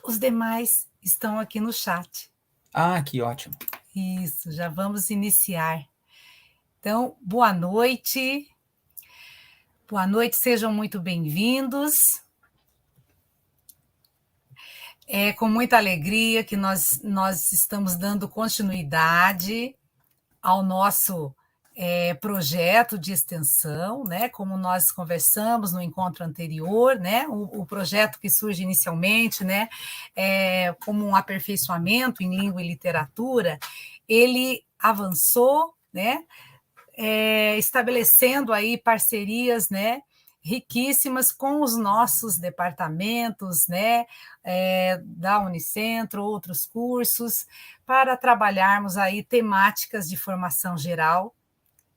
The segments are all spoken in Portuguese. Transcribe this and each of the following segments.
os demais estão aqui no chat. Ah, que ótimo. Isso, já vamos iniciar. Então, boa noite. Boa noite, sejam muito bem-vindos. É com muita alegria que nós estamos dando continuidade ao nosso projeto de extensão, né? Como nós conversamos no encontro anterior, né? O projeto que surge inicialmente, né? Como um aperfeiçoamento em língua e literatura, ele avançou, né? Estabelecendo aí parcerias, né? Riquíssimas com os nossos departamentos, né, da Unicentro, outros cursos, para trabalharmos aí temáticas de formação geral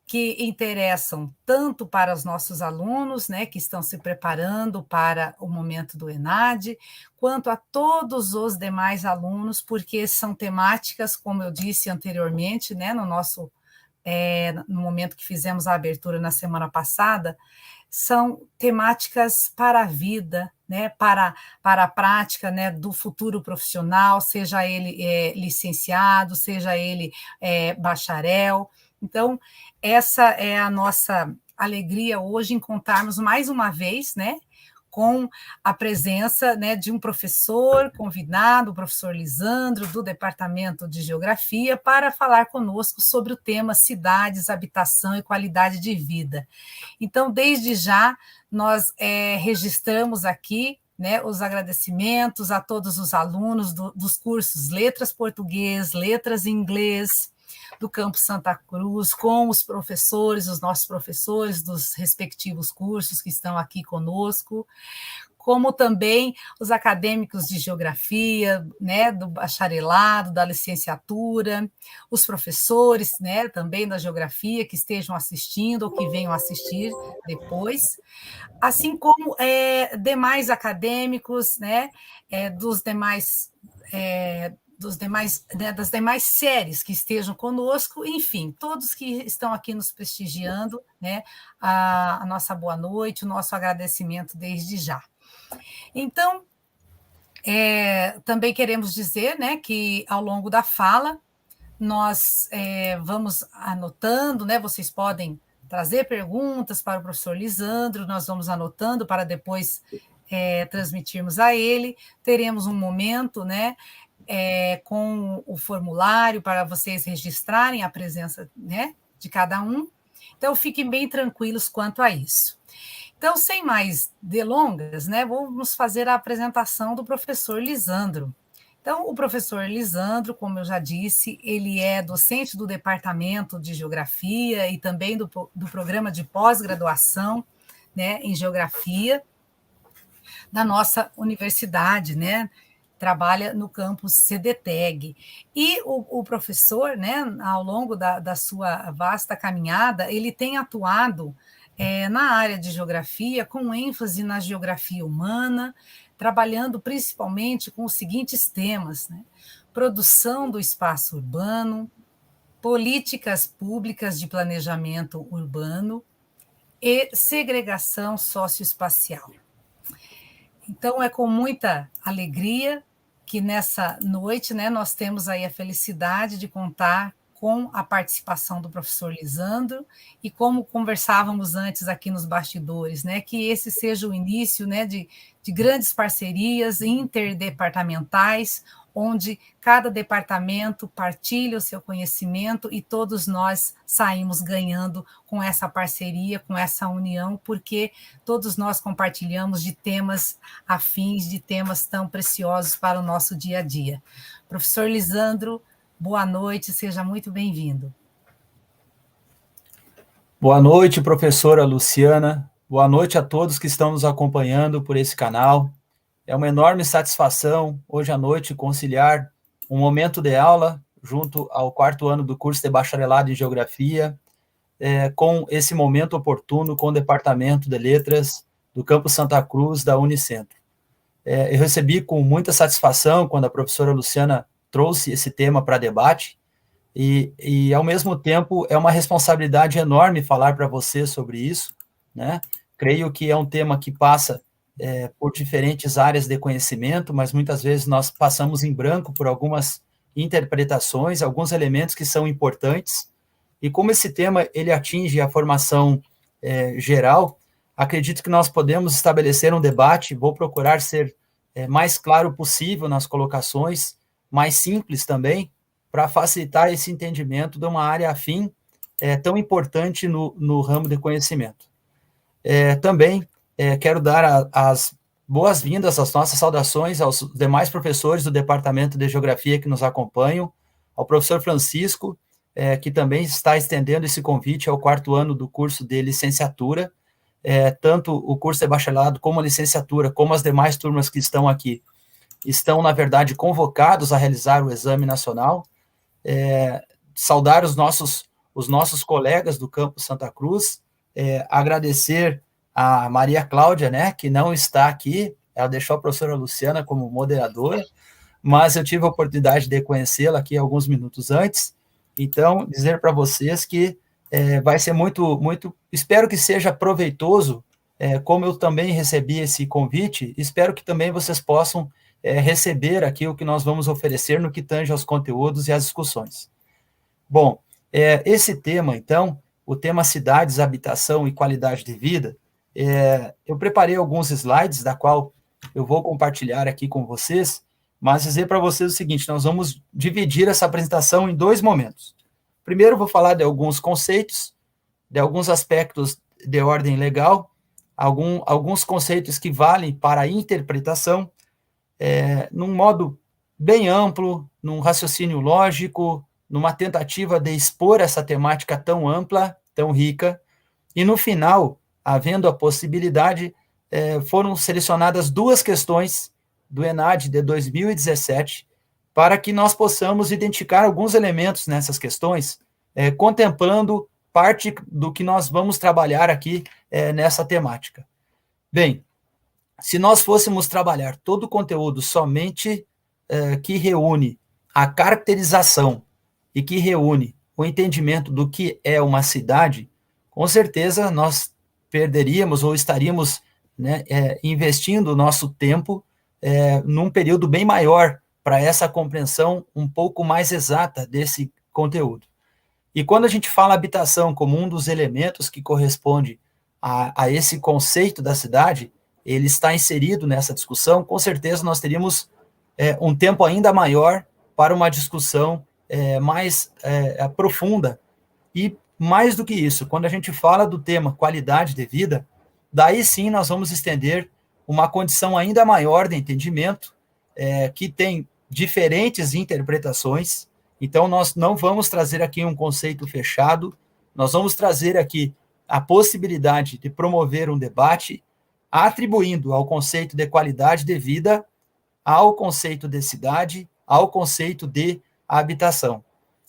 que interessam tanto para os nossos alunos, né, que estão se preparando para o momento do ENAD, quanto a todos os demais alunos, porque são temáticas, como eu disse anteriormente, né, no momento que fizemos a abertura na semana passada, são temáticas para a vida, né, para a prática, né, do futuro profissional, seja ele licenciado, seja ele bacharel. Então, essa é a nossa alegria hoje em contarmos mais uma vez, né, com a presença, né, de um professor convidado, o professor Lisandro, do Departamento de Geografia, para falar conosco sobre o tema cidades, habitação e qualidade de vida. Então, desde já, nós registramos aqui, né, os agradecimentos a todos os alunos dos cursos Letras Português, Letras Inglês, do Campus Santa Cruz, com os professores, os nossos professores dos respectivos cursos que estão aqui conosco, como também os acadêmicos de geografia, né, do bacharelado, da licenciatura, os professores, né, também da geografia que estejam assistindo ou que venham assistir depois, assim como demais acadêmicos, né, das demais séries que estejam conosco, enfim, todos que estão aqui nos prestigiando, né, a nossa boa noite, o nosso agradecimento desde já. Então, também queremos dizer, né, que ao longo da fala nós vamos anotando, né, vocês podem trazer perguntas para o professor Lisandro, nós vamos anotando para depois transmitirmos a ele, teremos um momento, né, com o formulário para vocês registrarem a presença, né, de cada um, então fiquem bem tranquilos quanto a isso. Então, sem mais delongas, né, vamos fazer a apresentação do professor Lisandro. Então, o professor Lisandro, como eu já disse, ele é docente do Departamento de Geografia e também do programa de pós-graduação, né, em Geografia da nossa universidade, né, trabalha no campus CDTEG. E o professor, né, ao longo da sua vasta caminhada, ele tem atuado na área de geografia, com ênfase na geografia humana, trabalhando principalmente com os seguintes temas, né? Produção do espaço urbano, políticas públicas de planejamento urbano e segregação socioespacial. Então, é com muita alegria que nessa noite, né, nós temos aí a felicidade de contar com a participação do professor Lisandro, e como conversávamos antes aqui nos bastidores, né, que esse seja o início, né, de grandes parcerias interdepartamentais, onde cada departamento partilha o seu conhecimento e todos nós saímos ganhando com essa parceria, com essa união, porque todos nós compartilhamos de temas afins, de temas tão preciosos para o nosso dia a dia. Professor Lisandro, boa noite, seja muito bem-vindo. Boa noite, professora Luciana. Boa noite a todos que estão nos acompanhando por esse canal. É uma enorme satisfação, hoje à noite, conciliar um momento de aula junto ao 4º ano do curso de bacharelado em Geografia, com esse momento oportuno com o Departamento de Letras do Campus Santa Cruz, da Unicentro. Eu recebi com muita satisfação quando a professora Luciana trouxe esse tema para debate, e, ao mesmo tempo, é uma responsabilidade enorme falar para você sobre isso, né? Creio que é um tema que passa por diferentes áreas de conhecimento, mas muitas vezes nós passamos em branco por algumas interpretações, alguns elementos que são importantes, e como esse tema ele atinge a formação geral, acredito que nós podemos estabelecer um debate, vou procurar ser mais claro possível nas colocações, mais simples também, para facilitar esse entendimento de uma área afim tão importante no ramo de conhecimento. Também quero dar as boas-vindas, as nossas saudações aos demais professores do Departamento de Geografia que nos acompanham, ao professor Francisco, que também está estendendo esse convite ao 4º ano do curso de licenciatura, tanto o curso de bacharelado como a licenciatura, como as demais turmas que estão aqui, estão, na verdade, convocados a realizar o exame nacional, saudar os nossos colegas do campus Santa Cruz, agradecer a Maria Cláudia, né, que não está aqui, ela deixou a professora Luciana como moderadora, mas eu tive a oportunidade de conhecê-la aqui alguns minutos antes, então, dizer para vocês que vai ser muito, espero que seja proveitoso, como eu também recebi esse convite, espero que também vocês possam receber aqui o que nós vamos oferecer no que tange aos conteúdos e às discussões. Bom, esse tema, então, o tema cidades, habitação e qualidade de vida, eu preparei alguns slides, da qual eu vou compartilhar aqui com vocês, mas dizer para vocês o seguinte, nós vamos dividir essa apresentação em 2 momentos. Primeiro, eu vou falar de alguns conceitos, de alguns aspectos de ordem legal, alguns conceitos que valem para a interpretação, num modo bem amplo, num raciocínio lógico, numa tentativa de expor essa temática tão ampla, tão rica, e no final, havendo a possibilidade, foram selecionadas 2 questões do ENAD de 2017, para que nós possamos identificar alguns elementos nessas questões, contemplando parte do que nós vamos trabalhar aqui nessa temática. Bem, se nós fôssemos trabalhar todo o conteúdo somente que reúne a caracterização e que reúne o entendimento do que é uma cidade, com certeza nós perderíamos ou estaríamos, né, investindo o nosso tempo num período bem maior para essa compreensão um pouco mais exata desse conteúdo. E quando a gente fala habitação como um dos elementos que corresponde a esse conceito da cidade, ele está inserido nessa discussão, com certeza nós teríamos um tempo ainda maior para uma discussão mais profunda. E mais do que isso, quando a gente fala do tema qualidade de vida, daí sim nós vamos estender uma condição ainda maior de entendimento, que tem diferentes interpretações. Então, nós não vamos trazer aqui um conceito fechado, nós vamos trazer aqui a possibilidade de promover um debate, atribuindo ao conceito de qualidade de vida, ao conceito de cidade, ao conceito de habitação.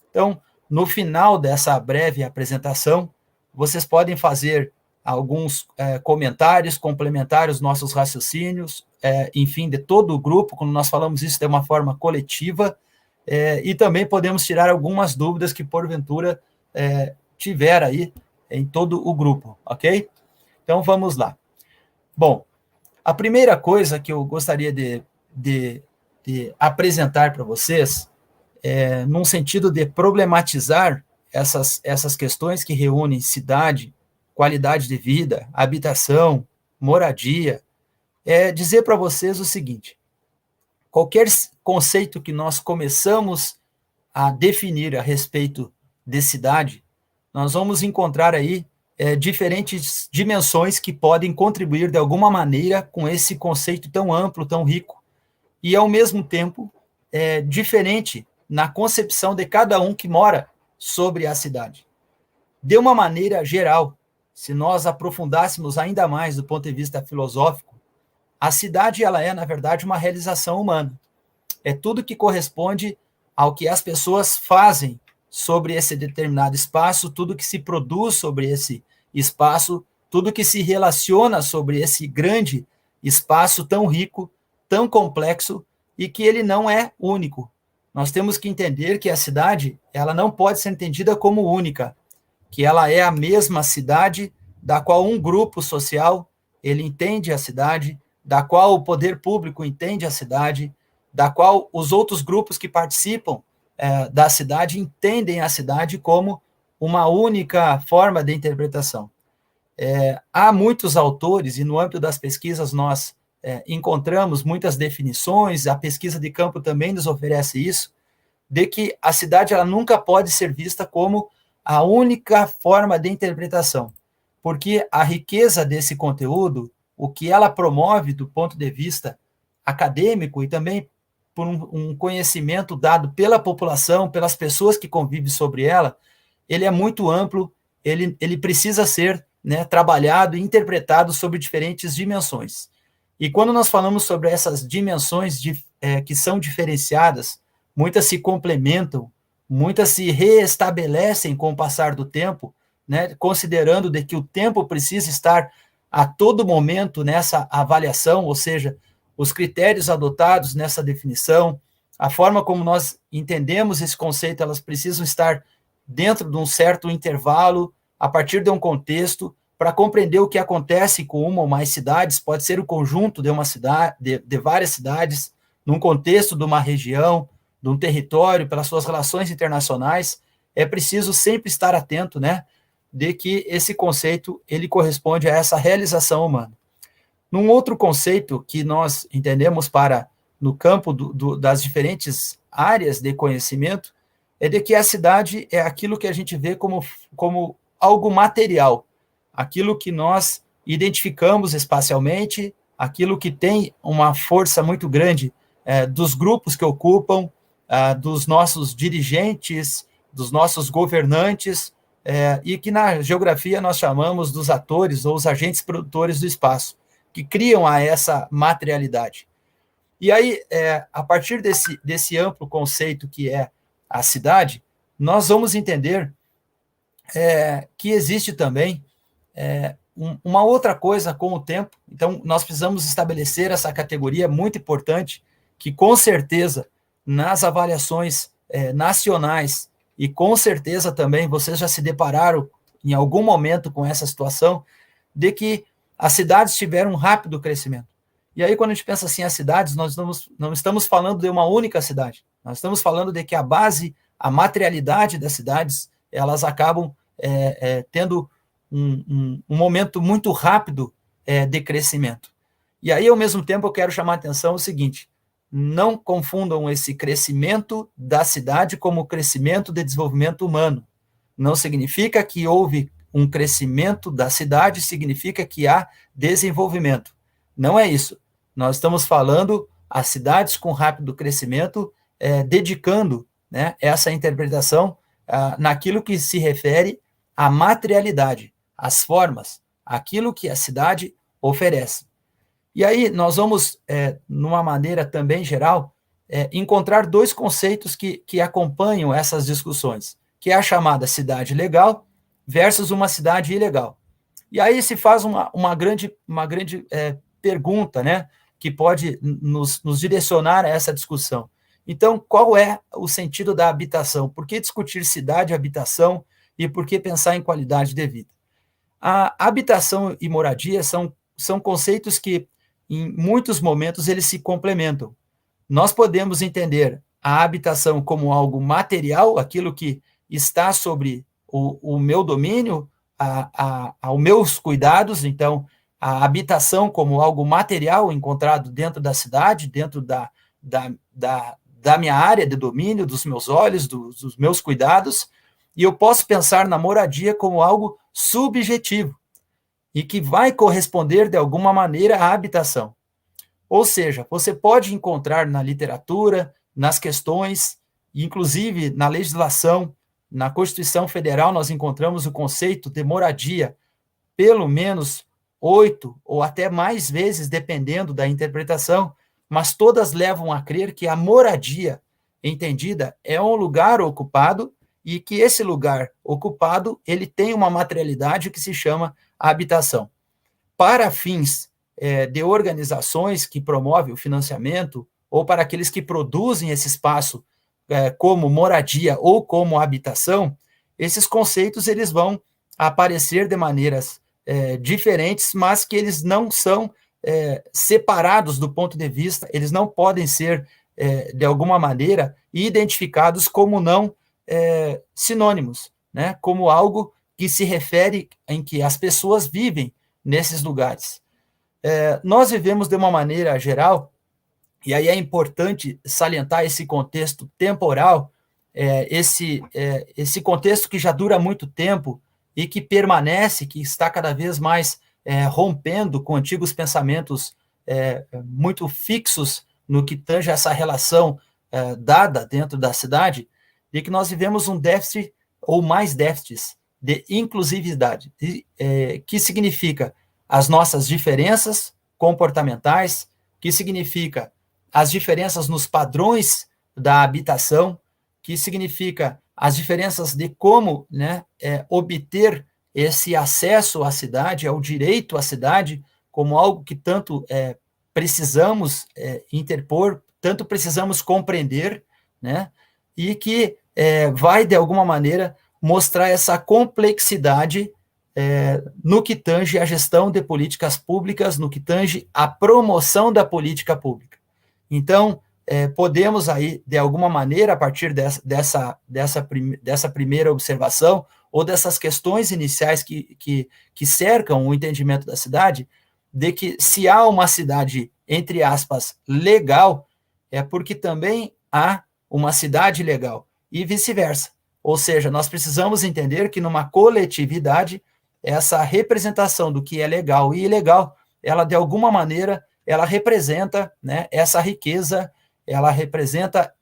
Então, no final dessa breve apresentação, vocês podem fazer alguns comentários, complementar os nossos raciocínios, enfim, de todo o grupo, quando nós falamos isso de uma forma coletiva, e também podemos tirar algumas dúvidas que, porventura, tiver aí em todo o grupo, ok? Então, vamos lá. Bom, a primeira coisa que eu gostaria de apresentar para vocês, num sentido de problematizar essas questões que reúnem cidade, qualidade de vida, habitação, moradia, dizer para vocês o seguinte: qualquer conceito que nós começamos a definir a respeito de cidade, nós vamos encontrar aí diferentes dimensões que podem contribuir de alguma maneira com esse conceito tão amplo, tão rico, e ao mesmo tempo diferente na concepção de cada um que mora sobre a cidade. De uma maneira geral, se nós aprofundássemos ainda mais do ponto de vista filosófico, a cidade ela é, na verdade, uma realização humana. É tudo que corresponde ao que as pessoas fazem sobre esse determinado espaço, tudo que se produz sobre esse espaço, tudo que se relaciona sobre esse grande espaço tão rico, tão complexo, e que ele não é único. Nós temos que entender que a cidade ela não pode ser entendida como única, que ela é a mesma cidade da qual um grupo social ele entende a cidade, da qual o poder público entende a cidade, da qual os outros grupos que participam da cidade entendem a cidade como uma única forma de interpretação. Há muitos autores, e no âmbito das pesquisas nós encontramos muitas definições, a pesquisa de campo também nos oferece isso, de que a cidade ela nunca pode ser vista como a única forma de interpretação, porque a riqueza desse conteúdo, o que ela promove do ponto de vista acadêmico e também por um conhecimento dado pela população, pelas pessoas que convivem sobre ela, ele é muito amplo, ele precisa ser trabalhado e interpretado sobre diferentes dimensões. E quando nós falamos sobre essas dimensões que são diferenciadas, muitas se complementam, muitas se reestabelecem com o passar do tempo, considerando de que o tempo precisa estar a todo momento nessa avaliação, ou seja, os critérios adotados nessa definição, a forma como nós entendemos esse conceito, elas precisam estar dentro de um certo intervalo, a partir de um contexto, para compreender o que acontece com uma ou mais cidades, pode ser o conjunto de uma cidade, de várias cidades, num contexto de uma região, de um território, pelas suas relações internacionais, é preciso sempre estar atento, de que esse conceito, ele corresponde a essa realização humana. Num outro conceito que nós entendemos no campo das diferentes áreas de conhecimento, é de que a cidade é aquilo que a gente vê como algo material, aquilo que nós identificamos espacialmente, aquilo que tem uma força muito grande dos grupos que ocupam, dos nossos dirigentes, dos nossos governantes, e que na geografia nós chamamos dos atores ou os agentes produtores do espaço, que criam essa materialidade. E aí, a partir desse amplo conceito que é a cidade, nós vamos entender que existe também uma outra coisa com o tempo. Então, nós precisamos estabelecer essa categoria muito importante, que com certeza, nas avaliações nacionais, e com certeza também vocês já se depararam em algum momento com essa situação, de que as cidades tiveram um rápido crescimento. E aí, quando a gente pensa assim, as cidades, nós não estamos falando de uma única cidade, nós estamos falando de que a base, a materialidade das cidades, elas acabam tendo um momento muito rápido de crescimento. E aí, ao mesmo tempo, eu quero chamar a atenção o seguinte: não confundam esse crescimento da cidade como crescimento de desenvolvimento humano. Não significa que houve um crescimento da cidade, significa que há desenvolvimento. Não é isso. Nós estamos falando as cidades com rápido crescimento, dedicando essa interpretação naquilo que se refere à materialidade, às formas, aquilo que a cidade oferece. E aí nós vamos, numa maneira também geral, encontrar dois conceitos que acompanham essas discussões, que é a chamada cidade legal versus uma cidade ilegal. E aí se faz uma grande pergunta, que pode nos direcionar a essa discussão. Então, qual é o sentido da habitação? Por que discutir cidade e habitação e por que pensar em qualidade de vida? A habitação e moradia são conceitos que, em muitos momentos, eles se complementam. Nós podemos entender a habitação como algo material, aquilo que está sobre o meu domínio, aos meus cuidados. Então, a habitação como algo material encontrado dentro da cidade, dentro da minha área de domínio, dos meus olhos, dos meus cuidados, e eu posso pensar na moradia como algo subjetivo e que vai corresponder, de alguma maneira, à habitação. Ou seja, você pode encontrar na literatura, nas questões, inclusive na legislação, na Constituição Federal, nós encontramos o conceito de moradia, pelo menos 8 ou até mais vezes, dependendo da interpretação, mas todas levam a crer que a moradia, entendida, é um lugar ocupado e que esse lugar ocupado, ele tem uma materialidade que se chama habitação. Para fins de organizações que promovem o financiamento, ou para aqueles que produzem esse espaço como moradia ou como habitação, esses conceitos eles vão aparecer de maneiras diferentes, mas que eles não são separados do ponto de vista, eles não podem ser, de alguma maneira, identificados como não sinônimos, né? Como algo que se refere em que as pessoas vivem nesses lugares. Nós vivemos de uma maneira geral, e aí é importante salientar esse contexto temporal, esse contexto que já dura muito tempo e que permanece, que está cada vez mais rompendo com antigos pensamentos muito fixos no que tange essa relação dada dentro da cidade, de que nós vivemos um déficit ou mais déficits de inclusividade, que significa as nossas diferenças comportamentais, que significa as diferenças nos padrões da habitação, que significa as diferenças de como, né, obter esse acesso à cidade, ao direito à cidade, como algo que tanto precisamos interpor, tanto precisamos compreender, né, e que vai, de alguma maneira, mostrar essa complexidade no que tange a gestão de políticas públicas, no que tange a promoção da política pública. Então, podemos aí, de alguma maneira, a partir dessa primeira observação, ou dessas questões iniciais que cercam o entendimento da cidade, de que se há uma cidade, entre aspas, legal, é porque também há uma cidade legal, e vice-versa. Ou seja, nós precisamos entender que numa coletividade, essa representação do que é legal e ilegal, ela, de alguma maneira, ela representa, né, essa riqueza, ela representa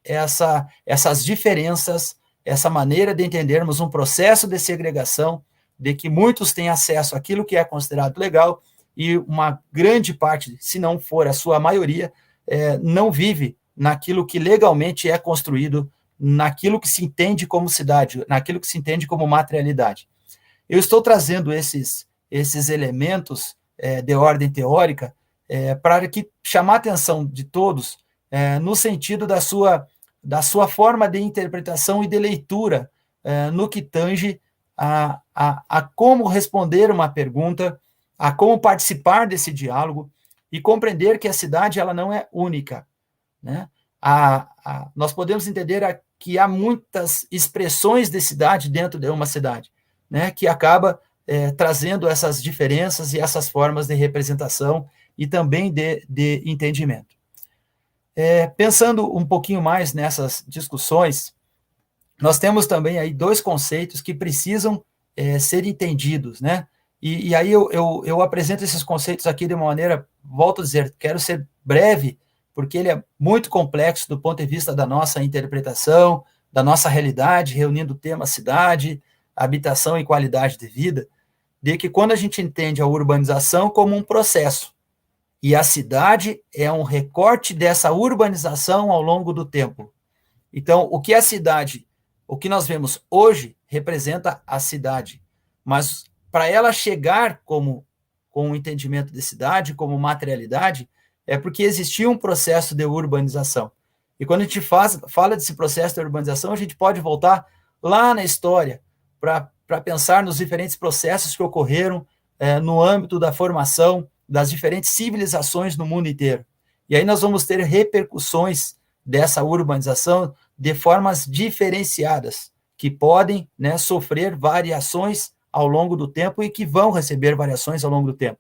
essas diferenças, essa maneira de entendermos um processo de segregação, de que muitos têm acesso àquilo que é considerado legal e uma grande parte, se não for a sua maioria, não vive naquilo que legalmente é construído, naquilo que se entende como cidade, naquilo que se entende como materialidade. Eu estou trazendo esses elementos de ordem teórica para chamar a atenção de todos no sentido da sua forma de interpretação e de leitura no que tange a como responder uma pergunta, a como participar desse diálogo e compreender que a cidade ela não é única, né? Nós podemos entender que há muitas expressões de cidade dentro de uma cidade, né, que acaba trazendo essas diferenças e essas formas de representação e também de entendimento. Pensando um pouquinho mais nessas discussões, nós temos também aí dois conceitos que precisam ser entendidos, né? E aí eu apresento esses conceitos aqui de uma maneira, volto a dizer, quero ser breve, porque ele é muito complexo do ponto de vista da nossa interpretação, da nossa realidade, reunindo o tema cidade, habitação e qualidade de vida, de que quando a gente entende a urbanização como um processo, e a cidade é um recorte dessa urbanização ao longo do tempo. Então, o que é a cidade? O que nós vemos hoje representa a cidade, mas para ela chegar com o entendimento de cidade, como materialidade, é porque existia um processo de urbanização. E quando a gente fala desse processo de urbanização, a gente pode voltar lá na história para pensar nos diferentes processos que ocorreram no âmbito da formação das diferentes civilizações no mundo inteiro. E aí nós vamos ter repercussões dessa urbanização de formas diferenciadas, que podem, né, sofrer variações ao longo do tempo e que vão receber variações ao longo do tempo.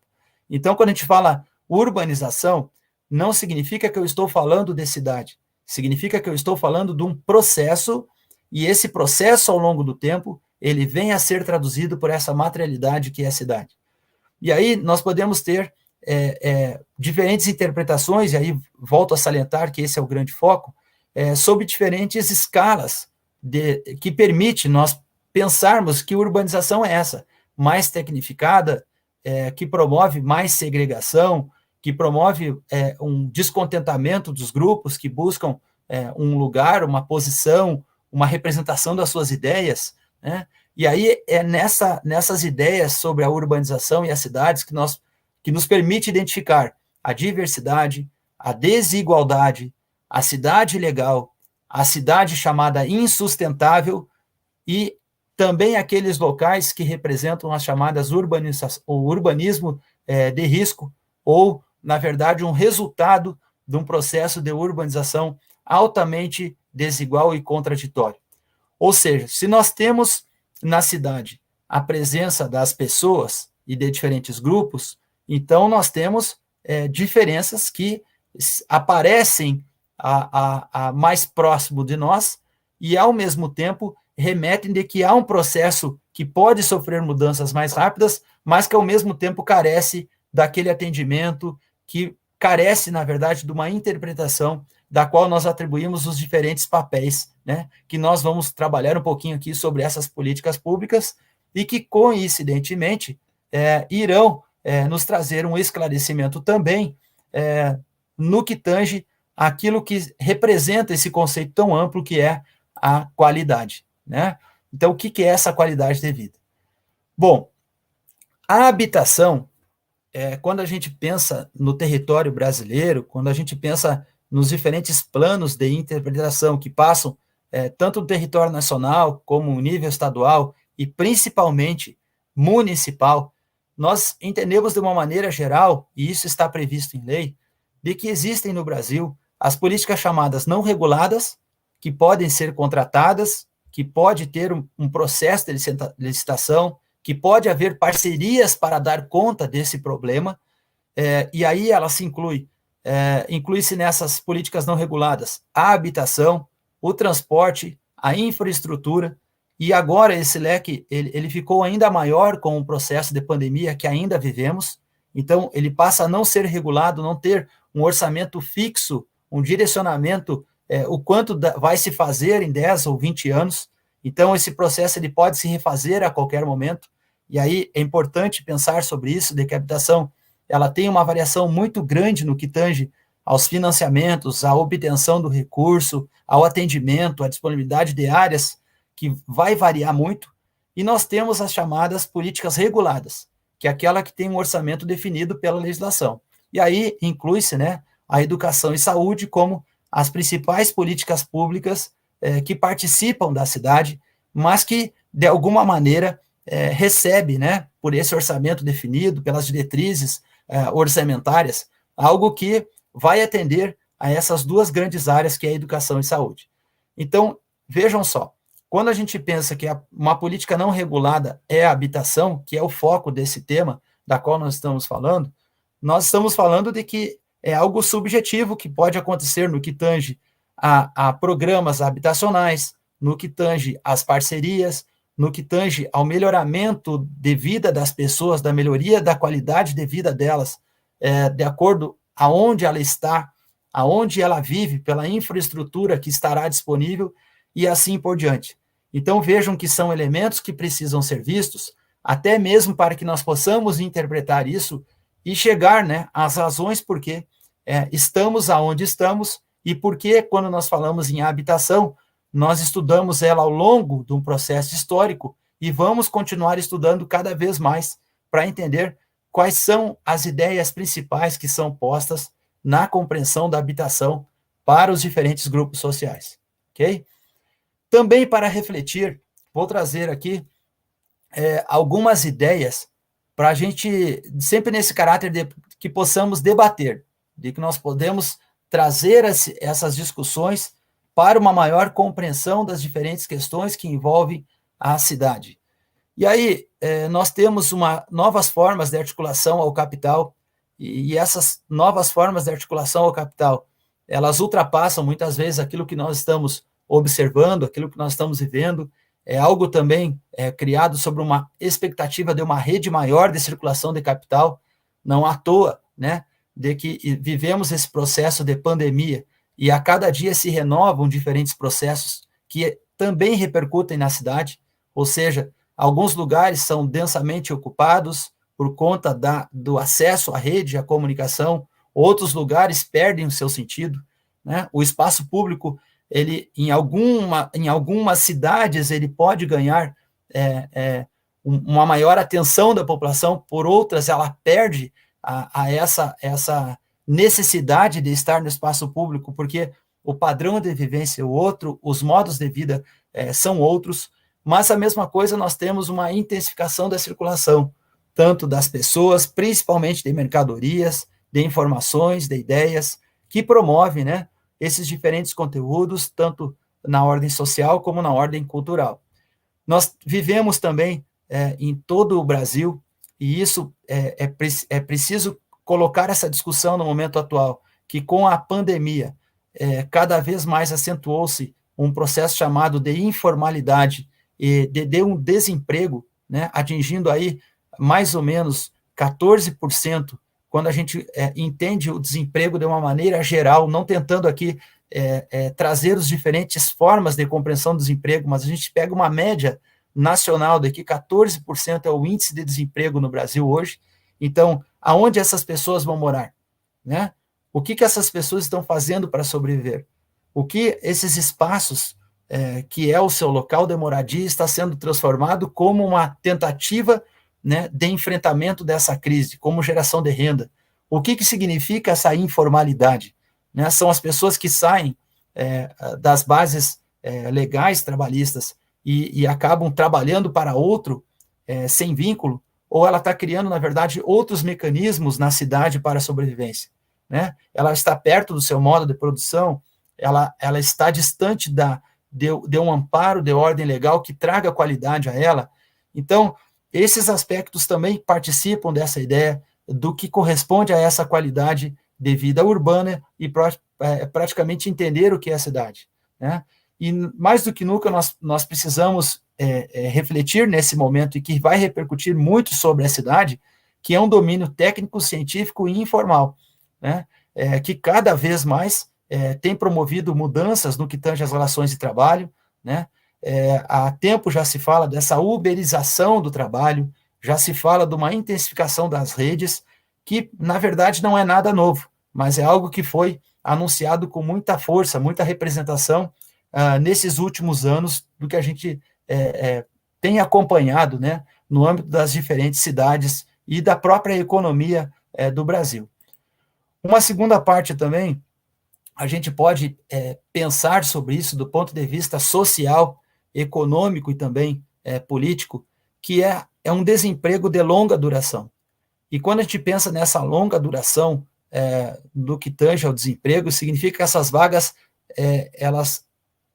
Então, quando a gente fala urbanização, não significa que eu estou falando de cidade, significa que eu estou falando de um processo, e esse processo ao longo do tempo, ele vem a ser traduzido por essa materialidade que é a cidade. E aí nós podemos ter diferentes interpretações, e aí volto a salientar que esse é o grande foco, sobre diferentes escalas que permite nós pensarmos que urbanização é essa, mais tecnificada, que promove mais segregação, que promove um descontentamento dos grupos que buscam um lugar, uma posição, uma representação das suas ideias, né? E aí é nessas ideias sobre a urbanização e as cidades que nos permite identificar a diversidade, a desigualdade, a cidade legal, a cidade chamada insustentável e também aqueles locais que representam as chamadas o urbanismo de risco ou na verdade, um resultado de um processo de urbanização altamente desigual e contraditório. Ou seja, se nós temos na cidade a presença das pessoas e de diferentes grupos, então nós temos diferenças que aparecem a mais próximo de nós e, ao mesmo tempo, remetem de que há um processo que pode sofrer mudanças mais rápidas, mas que, ao mesmo tempo, carece daquele atendimento, que carece, na verdade, de uma interpretação da qual nós atribuímos os diferentes papéis, né, que nós vamos trabalhar um pouquinho aqui sobre essas políticas públicas e que, coincidentemente, irão nos trazer um esclarecimento também no que tange aquilo que representa esse conceito tão amplo que é a qualidade, né? Então, o que é essa qualidade de vida? Bom, a habitação, quando a gente pensa no território brasileiro, quando a gente pensa nos diferentes planos de interpretação que passam tanto no território nacional como no nível estadual e principalmente municipal, nós entendemos de uma maneira geral, e isso está previsto em lei, de que existem no Brasil as políticas chamadas não reguladas, que podem ser contratadas, que pode ter um processo de licitação, que pode haver parcerias para dar conta desse problema, e aí ela se inclui-se nessas políticas não reguladas a habitação, o transporte, a infraestrutura, e agora esse leque ele ficou ainda maior com o processo de pandemia que ainda vivemos, então ele passa a não ser regulado, não ter um orçamento fixo, um direcionamento, o quanto vai se fazer em 10 ou 20 anos, então esse processo ele pode se refazer a qualquer momento, e aí é importante pensar sobre isso, de que a habitação ela tem uma variação muito grande no que tange aos financiamentos, à obtenção do recurso, ao atendimento, à disponibilidade de áreas, que vai variar muito, e nós temos as chamadas políticas reguladas, que é aquela que tem um orçamento definido pela legislação. E aí inclui-se, né, a educação e saúde como as principais políticas públicas que participam da cidade, mas que, de alguma maneira, recebe, né, por esse orçamento definido, pelas diretrizes orçamentárias, algo que vai atender a essas duas grandes áreas, que é a educação e saúde. Então, vejam só, quando a gente pensa que uma política não regulada é a habitação, que é o foco desse tema da qual nós estamos falando de que é algo subjetivo que pode acontecer no que tange a programas habitacionais, no que tange às parcerias, no que tange ao melhoramento de vida das pessoas, da melhoria da qualidade de vida delas, de acordo aonde ela está, aonde ela vive, pela infraestrutura que estará disponível, e assim por diante. Então, vejam que são elementos que precisam ser vistos, até mesmo para que nós possamos interpretar isso e chegar, né, às razões por que estamos aonde estamos e por que, quando nós falamos em habitação, nós estudamos ela ao longo de um processo histórico e vamos continuar estudando cada vez mais para entender quais são as ideias principais que são postas na compreensão da habitação para os diferentes grupos sociais, ok? Também para refletir, vou trazer aqui algumas ideias para a gente, sempre nesse caráter de que possamos debater, de que nós podemos trazer essas discussões para uma maior compreensão das diferentes questões que envolvem a cidade. E aí, nós temos novas formas de articulação ao capital, e essas novas formas de articulação ao capital, elas ultrapassam muitas vezes aquilo que nós estamos observando, aquilo que nós estamos vivendo, é algo também criado sobre uma expectativa de uma rede maior de circulação de capital, não à toa, né, de que vivemos esse processo de pandemia, e a cada dia se renovam diferentes processos que também repercutem na cidade, ou seja, alguns lugares são densamente ocupados por conta do acesso à rede, à comunicação, outros lugares perdem o seu sentido, né? O espaço público, ele, em algumas cidades, ele pode ganhar uma maior atenção da população, por outras ela perde essa necessidade de estar no espaço público, porque o padrão de vivência é outro, os modos de vida são outros, mas a mesma coisa nós temos uma intensificação da circulação, tanto das pessoas, principalmente de mercadorias, de informações, de ideias, que promove, né, esses diferentes conteúdos, tanto na ordem social como na ordem cultural. Nós vivemos também em todo o Brasil, e isso é preciso colocar essa discussão no momento atual, que com a pandemia, cada vez mais acentuou-se um processo chamado de informalidade e de um desemprego, né, atingindo aí mais ou menos 14%, quando a gente entende o desemprego de uma maneira geral, não tentando aqui trazer as diferentes formas de compreensão do desemprego, mas a gente pega uma média nacional daqui, 14% é o índice de desemprego no Brasil hoje. Então, aonde essas pessoas vão morar? Né? O que essas pessoas estão fazendo para sobreviver? O que esses espaços, que é o seu local de moradia, está sendo transformado como uma tentativa, né, de enfrentamento dessa crise, como geração de renda? O que significa essa informalidade? Né? São as pessoas que saem das bases legais trabalhistas e acabam trabalhando para outro sem vínculo, ou ela está criando, na verdade, outros mecanismos na cidade para a sobrevivência. Né? Ela está perto do seu modo de produção, ela está distante de um amparo de ordem legal que traga qualidade a ela. Então, esses aspectos também participam dessa ideia do que corresponde a essa qualidade de vida urbana e praticamente entender o que é a cidade. Né? E mais do que nunca nós precisamos refletir nesse momento e que vai repercutir muito sobre a cidade, que é um domínio técnico, científico e informal, né? Que cada vez mais tem promovido mudanças no que tange às relações de trabalho, né? Há tempo já se fala dessa uberização do trabalho, já se fala de uma intensificação das redes, que, na verdade, não é nada novo, mas é algo que foi anunciado com muita força, muita representação nesses últimos anos, do que a gente tem acompanhado, né, no âmbito das diferentes cidades e da própria economia do Brasil. Uma segunda parte também, a gente pode pensar sobre isso do ponto de vista social, econômico e também político, que é um desemprego de longa duração. E quando a gente pensa nessa longa duração do que tange ao desemprego, significa que essas vagas, elas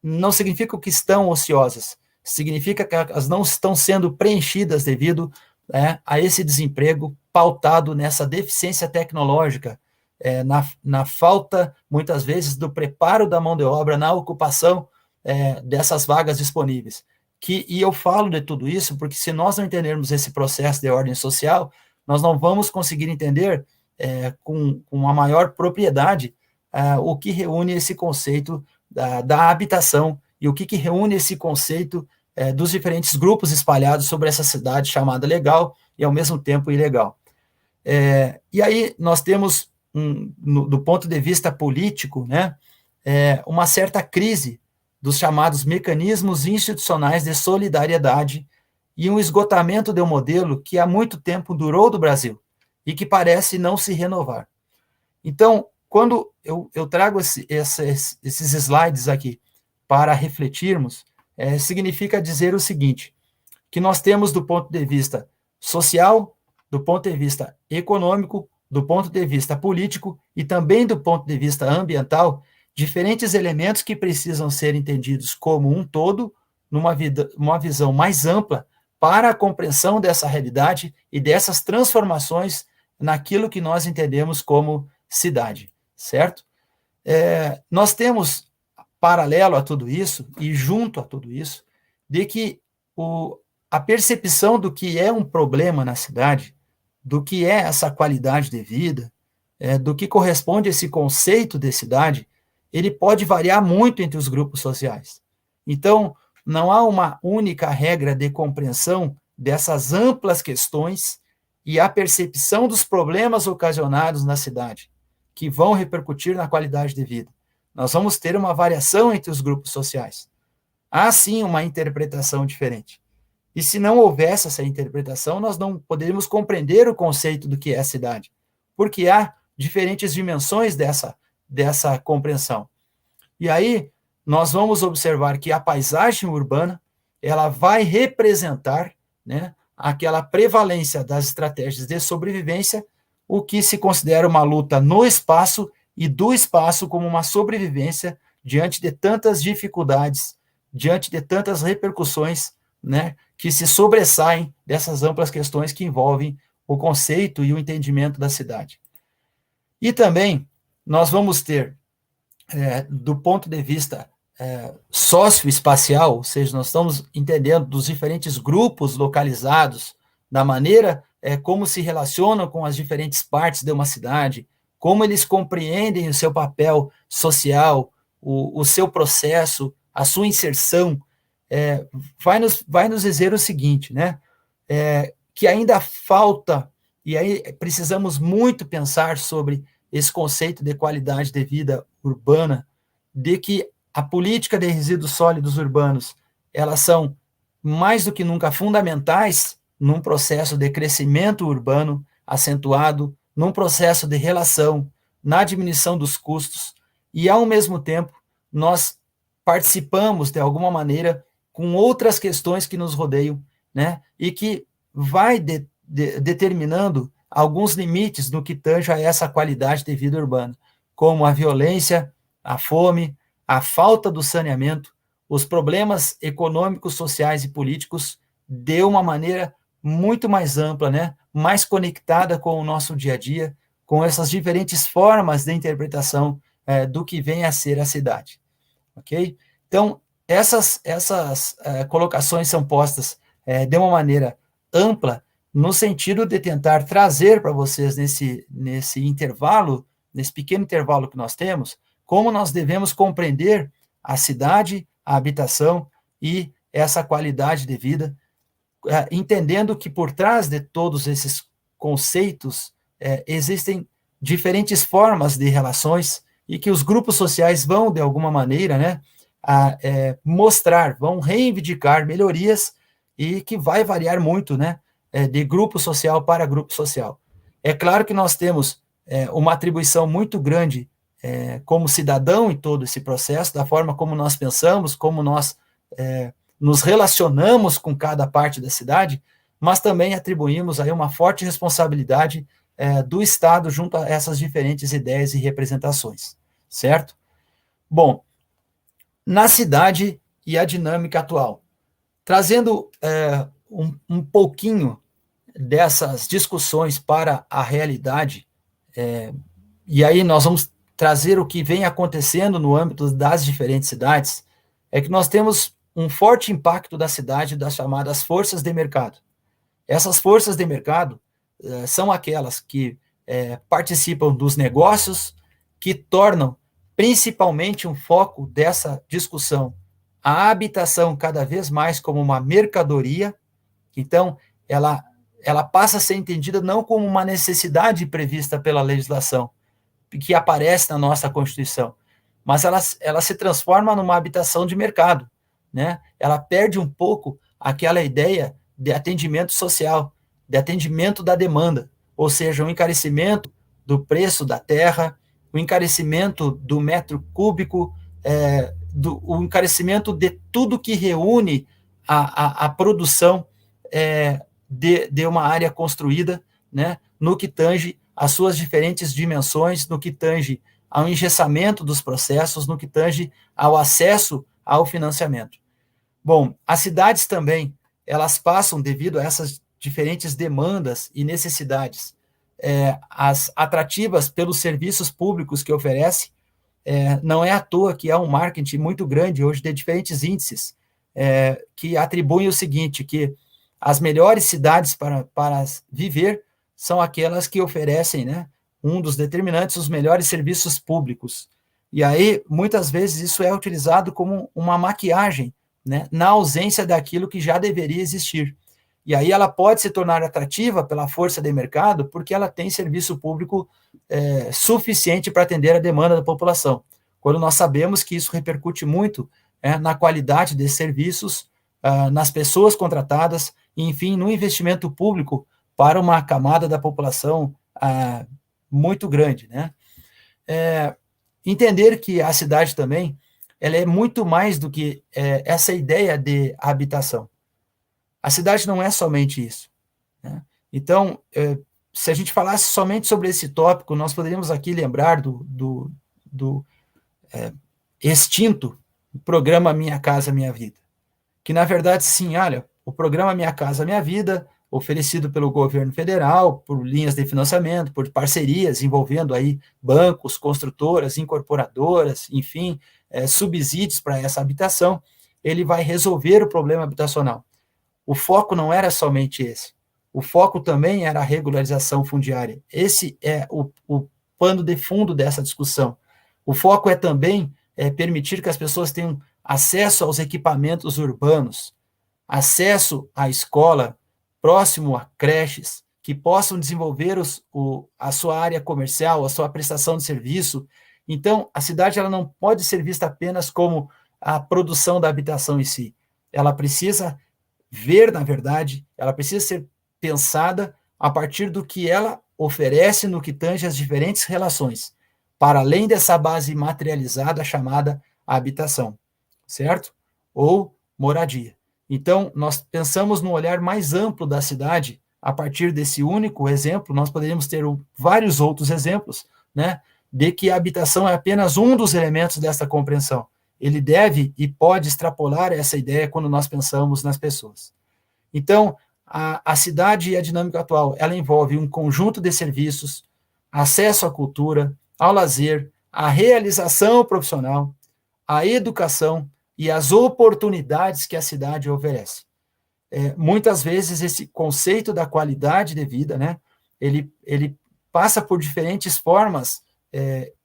não significam que estão ociosas, significa que elas não estão sendo preenchidas devido a esse desemprego pautado nessa deficiência tecnológica, na falta, muitas vezes, do preparo da mão de obra, na ocupação dessas vagas disponíveis. E eu falo de tudo isso porque, se nós não entendermos esse processo de ordem social, nós não vamos conseguir entender com a maior propriedade o que reúne esse conceito da habitação e o que reúne esse conceito dos diferentes grupos espalhados sobre essa cidade chamada legal e, ao mesmo tempo, ilegal. E aí nós temos, do ponto de vista político, né, uma certa crise dos chamados mecanismos institucionais de solidariedade e um esgotamento de um modelo que há muito tempo durou do Brasil e que parece não se renovar. Então, quando eu trago esses slides aqui para refletirmos, significa dizer o seguinte, que nós temos, do ponto de vista social, do ponto de vista econômico, do ponto de vista político e também do ponto de vista ambiental, diferentes elementos que precisam ser entendidos como um todo, numa visão mais ampla, para a compreensão dessa realidade e dessas transformações naquilo que nós entendemos como cidade, certo? Nós temos, paralelo a tudo isso, e junto a tudo isso, de que a percepção do que é um problema na cidade, do que é essa qualidade de vida, do que corresponde a esse conceito de cidade, ele pode variar muito entre os grupos sociais. Então, não há uma única regra de compreensão dessas amplas questões e a percepção dos problemas ocasionados na cidade, que vão repercutir na qualidade de vida. Nós vamos ter uma variação entre os grupos sociais. Há, sim, uma interpretação diferente. E se não houvesse essa interpretação, nós não poderíamos compreender o conceito do que é a cidade, porque há diferentes dimensões dessa compreensão. E aí, nós vamos observar que a paisagem urbana, ela vai representar, né, aquela prevalência das estratégias de sobrevivência, o que se considera uma luta no espaço e do espaço como uma sobrevivência diante de tantas dificuldades, diante de tantas repercussões, né, que se sobressaem dessas amplas questões que envolvem o conceito e o entendimento da cidade. E também nós vamos ter, do ponto de vista socioespacial, ou seja, nós estamos entendendo dos diferentes grupos localizados, da maneira como se relacionam com as diferentes partes de uma cidade, como eles compreendem o seu papel social, o seu processo, a sua inserção, vai nos dizer o seguinte, né? Que ainda falta, e aí precisamos muito pensar sobre esse conceito de qualidade de vida urbana, de que a política de resíduos sólidos urbanos, elas são mais do que nunca fundamentais num processo de crescimento urbano acentuado, num processo de relação, na diminuição dos custos, e ao mesmo tempo nós participamos de alguma maneira com outras questões que nos rodeiam, né, e que vai determinando alguns limites no que tange a essa qualidade de vida urbana, como a violência, a fome, a falta do saneamento, os problemas econômicos, sociais e políticos, de uma maneira muito mais ampla, né, mais conectada com o nosso dia a dia, com essas diferentes formas de interpretação do que vem a ser a cidade. Ok? Então, essas colocações são postas de uma maneira ampla, no sentido de tentar trazer para vocês nesse intervalo, nesse pequeno intervalo que nós temos, como nós devemos compreender a cidade, a habitação e essa qualidade de vida, entendendo que por trás de todos esses conceitos existem diferentes formas de relações e que os grupos sociais vão, de alguma maneira, né, mostrar, vão reivindicar melhorias e que vai variar muito, né, de grupo social para grupo social. É claro que nós temos uma atribuição muito grande como cidadão em todo esse processo, da forma como nós pensamos, como nós nos relacionamos com cada parte da cidade, mas também atribuímos aí uma forte responsabilidade do Estado junto a essas diferentes ideias e representações, certo? Bom, na cidade e a dinâmica atual, trazendo um pouquinho dessas discussões para a realidade, e aí nós vamos trazer o que vem acontecendo no âmbito das diferentes cidades, é que nós temos um forte impacto da cidade das chamadas forças de mercado. Essas forças de mercado são aquelas que participam dos negócios, que tornam principalmente um foco dessa discussão a habitação cada vez mais como uma mercadoria. Então, ela passa a ser entendida não como uma necessidade prevista pela legislação, que aparece na nossa Constituição, mas ela se transforma numa habitação de mercado, né? Ela perde um pouco aquela ideia de atendimento social, de atendimento da demanda, ou seja, o encarecimento do preço da terra, o encarecimento do metro cúbico, o encarecimento de tudo que reúne a produção de uma área construída, né, no que tange as suas diferentes dimensões, no que tange ao engessamento dos processos, no que tange ao acesso ao financiamento. Bom, as cidades também, elas passam, devido a essas diferentes demandas e necessidades, as atrativas pelos serviços públicos que oferece. Não é à toa que há um marketing muito grande hoje de diferentes índices que atribuem o seguinte, que as melhores cidades para viver são aquelas que oferecem, né, um dos determinantes, os melhores serviços públicos. E aí, muitas vezes, isso é utilizado como uma maquiagem, né, na ausência daquilo que já deveria existir. E aí ela pode se tornar atrativa pela força de mercado porque ela tem serviço público suficiente para atender a demanda da população, quando nós sabemos que isso repercute muito na qualidade desses serviços, nas pessoas contratadas, e, enfim, no investimento público para uma camada da população muito grande, né? Entender que a cidade também ela é muito mais do que essa ideia de habitação. A cidade não é somente isso, né? Então, se a gente falasse somente sobre esse tópico, nós poderíamos aqui lembrar do extinto programa Minha Casa Minha Vida, que na verdade, sim, olha, o programa Minha Casa Minha Vida, oferecido pelo governo federal, por linhas de financiamento, por parcerias envolvendo aí bancos, construtoras, incorporadoras, enfim, subsídios para essa habitação, ele vai resolver o problema habitacional. O foco não era somente esse. O foco também era a regularização fundiária. Esse é o pano de fundo dessa discussão. O foco é também permitir que as pessoas tenham acesso aos equipamentos urbanos, acesso à escola, próximo a creches, que possam desenvolver a sua área comercial, a sua prestação de serviço. Então, a cidade ela não pode ser vista apenas como a produção da habitação em si. Ela precisa ver, na verdade, ela precisa ser pensada a partir do que ela oferece no que tange as diferentes relações, para além dessa base materializada chamada habitação, certo? Ou moradia. Então, nós pensamos no olhar mais amplo da cidade, a partir desse único exemplo, nós poderíamos ter vários outros exemplos, né, de que a habitação é apenas um dos elementos dessa compreensão. Ele deve e pode extrapolar essa ideia quando nós pensamos nas pessoas. Então, a cidade e a dinâmica atual, ela envolve um conjunto de serviços, acesso à cultura, ao lazer, à realização profissional, à educação e às oportunidades que a cidade oferece. Muitas vezes esse conceito da qualidade de vida, né, ele passa por diferentes formas,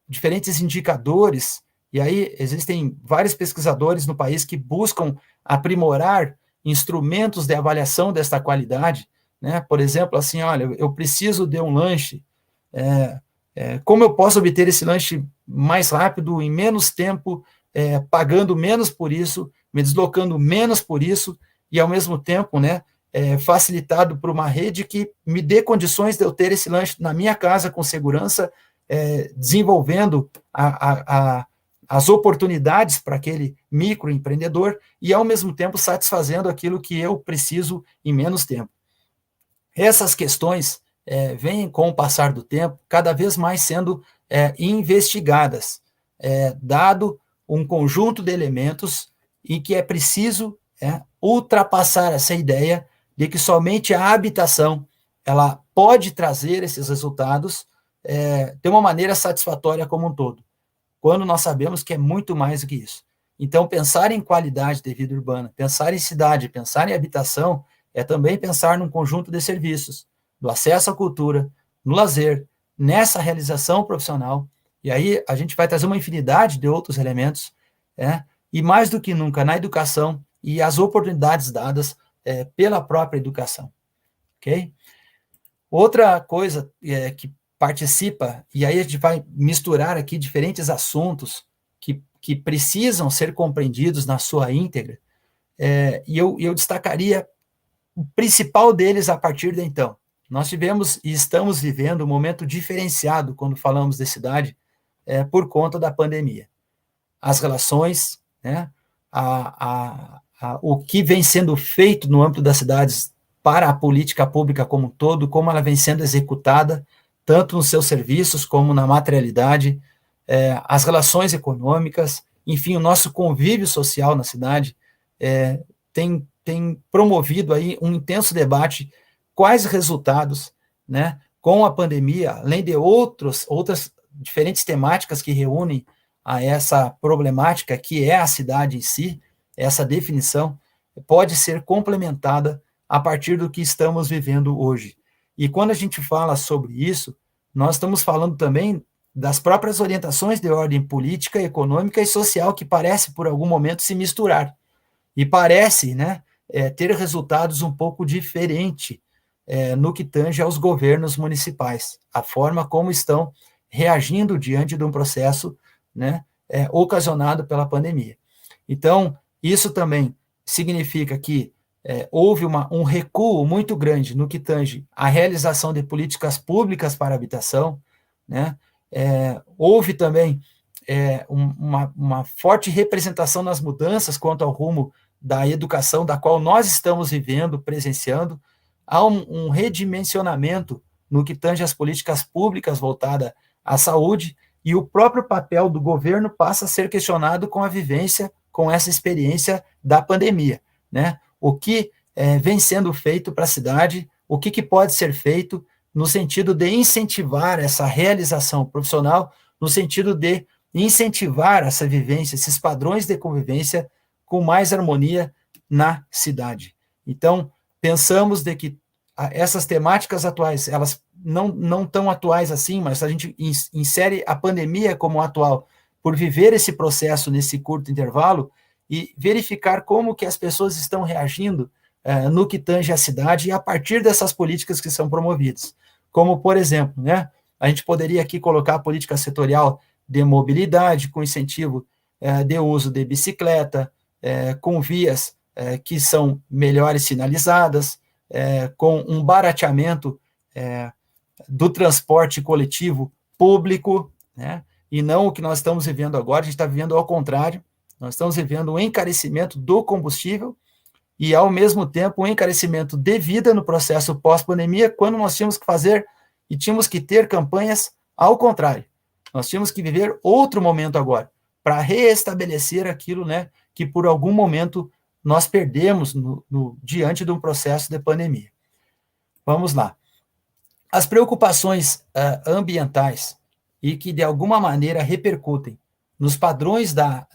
diferentes indicadores, e aí existem vários pesquisadores no país que buscam aprimorar instrumentos de avaliação desta qualidade, né? Por exemplo, assim, olha, eu preciso de um lanche, como eu posso obter esse lanche mais rápido, em menos tempo, pagando menos por isso, me deslocando menos por isso, e ao mesmo tempo, né, facilitado por uma rede que me dê condições de eu ter esse lanche na minha casa com segurança, desenvolvendo as oportunidades para aquele microempreendedor e, ao mesmo tempo, satisfazendo aquilo que eu preciso em menos tempo. Essas questões vêm, com o passar do tempo, cada vez mais sendo investigadas, dado um conjunto de elementos em que é preciso ultrapassar essa ideia de que somente a habitação ela pode trazer esses resultados de uma maneira satisfatória como um todo, quando nós sabemos que é muito mais do que isso. Então, pensar em qualidade de vida urbana, pensar em cidade, pensar em habitação, é também pensar num conjunto de serviços, do acesso à cultura, no lazer, nessa realização profissional, e aí a gente vai trazer uma infinidade de outros elementos, e mais do que nunca na educação e as oportunidades dadas pela própria educação, ok? Outra coisa que participa, e aí a gente vai misturar aqui diferentes assuntos que precisam ser compreendidos na sua íntegra, e eu destacaria o principal deles a partir de então. Nós tivemos e estamos vivendo um momento diferenciado quando falamos de cidade, por conta da pandemia. As relações, né, o que vem sendo feito no âmbito das cidades para a política pública como um todo, como ela vem sendo executada, tanto nos seus serviços como na materialidade, as relações econômicas, enfim, o nosso convívio social na cidade tem promovido aí um intenso debate quais resultados, né, com a pandemia, além de outras diferentes temáticas que reúnem a essa problemática que é a cidade em si, essa definição pode ser complementada a partir do que estamos vivendo hoje. E quando a gente fala sobre isso, nós estamos falando também das próprias orientações de ordem política, econômica e social que parece, por algum momento, se misturar. E parece, né, ter resultados um pouco diferentes no que tange aos governos municipais, a forma como estão reagindo diante de um processo, né, ocasionado pela pandemia. Então, isso também significa que houve um recuo muito grande no que tange à realização de políticas públicas para a habitação, né? Houve também uma forte representação nas mudanças quanto ao rumo da educação, da qual nós estamos vivendo, presenciando. Há um redimensionamento no que tange às políticas públicas voltadas à saúde, e o próprio papel do governo passa a ser questionado com a vivência, com essa experiência da pandemia, né? O que vem sendo feito para a cidade, o que pode ser feito no sentido de incentivar essa realização profissional, no sentido de incentivar essa vivência, esses padrões de convivência com mais harmonia na cidade. Então, pensamos de que essas temáticas atuais, elas não tão atuais assim, mas a gente insere a pandemia como atual, por viver esse processo nesse curto intervalo e verificar como que as pessoas estão reagindo no que tange à cidade e a partir dessas políticas que são promovidas. Como, por exemplo, né, a gente poderia aqui colocar a política setorial de mobilidade, com incentivo de uso de bicicleta, com vias que são melhores sinalizadas, com um barateamento do transporte coletivo público, né, e não o que nós estamos vivendo agora. A gente está vivendo ao contrário, nós estamos vivendo um encarecimento do combustível e, ao mesmo tempo, um encarecimento de vida no processo pós-pandemia, quando nós tínhamos que fazer e tínhamos que ter campanhas ao contrário. Nós tínhamos que viver outro momento agora, para reestabelecer aquilo, né, que por algum momento nós perdemos diante de um processo de pandemia. Vamos lá. As preocupações ambientais e que, de alguma maneira, repercutem nos padrões da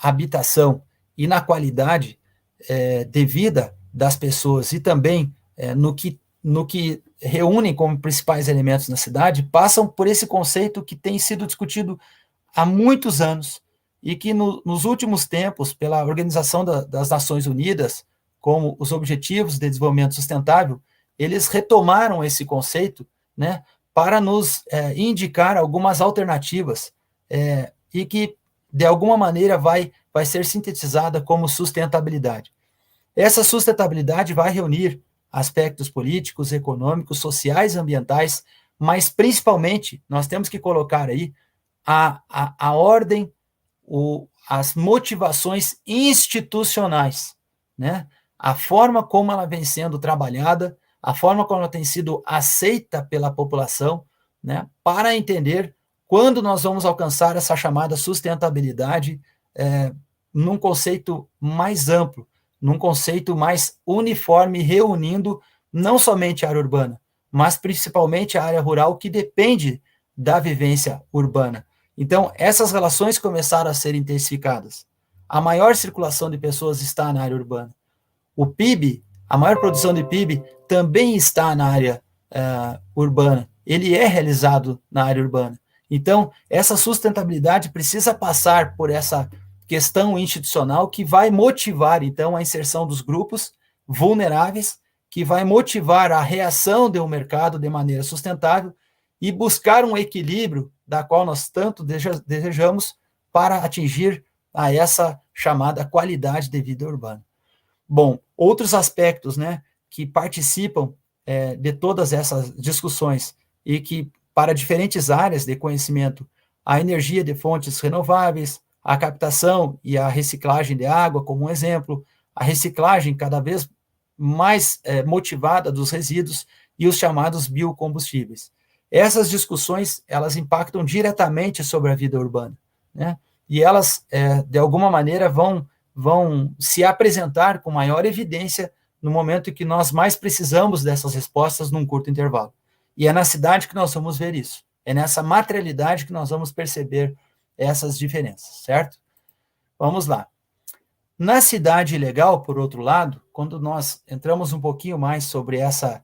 habitação e na qualidade de vida das pessoas e também no que reúnem como principais elementos na cidade, passam por esse conceito que tem sido discutido há muitos anos e que nos últimos tempos, pela Organização das Nações Unidas, como os Objetivos de Desenvolvimento Sustentável, eles retomaram esse conceito, né, para nos indicar algumas alternativas e que, de alguma maneira, vai ser sintetizada como sustentabilidade. Essa sustentabilidade vai reunir aspectos políticos, econômicos, sociais, ambientais, mas, principalmente, nós temos que colocar aí a ordem, as motivações institucionais, né? A forma como ela vem sendo trabalhada, a forma como ela tem sido aceita pela população, né? Para entender quando nós vamos alcançar essa chamada sustentabilidade num conceito mais amplo, num conceito mais uniforme, reunindo não somente a área urbana, mas principalmente a área rural, que depende da vivência urbana. Então, essas relações começaram a ser intensificadas. A maior circulação de pessoas está na área urbana. O PIB, a maior produção de PIB, também está na área urbana. Ele é realizado na área urbana. Então, essa sustentabilidade precisa passar por essa questão institucional que vai motivar, então, a inserção dos grupos vulneráveis, que vai motivar a reação do mercado de maneira sustentável e buscar um equilíbrio da qual nós tanto desejamos para atingir a essa chamada qualidade de vida urbana. Bom, outros aspectos, né, que participam de todas essas discussões e que, para diferentes áreas de conhecimento, a energia de fontes renováveis, a captação e a reciclagem de água, como um exemplo, a reciclagem cada vez mais motivada dos resíduos e os chamados biocombustíveis. Essas discussões, elas impactam diretamente sobre a vida urbana, né? E elas, de alguma maneira, vão se apresentar com maior evidência no momento em que nós mais precisamos dessas respostas num curto intervalo. E é na cidade que nós vamos ver isso. É nessa materialidade que nós vamos perceber essas diferenças, certo? Vamos lá. Na cidade legal, por outro lado, quando nós entramos um pouquinho mais sobre essa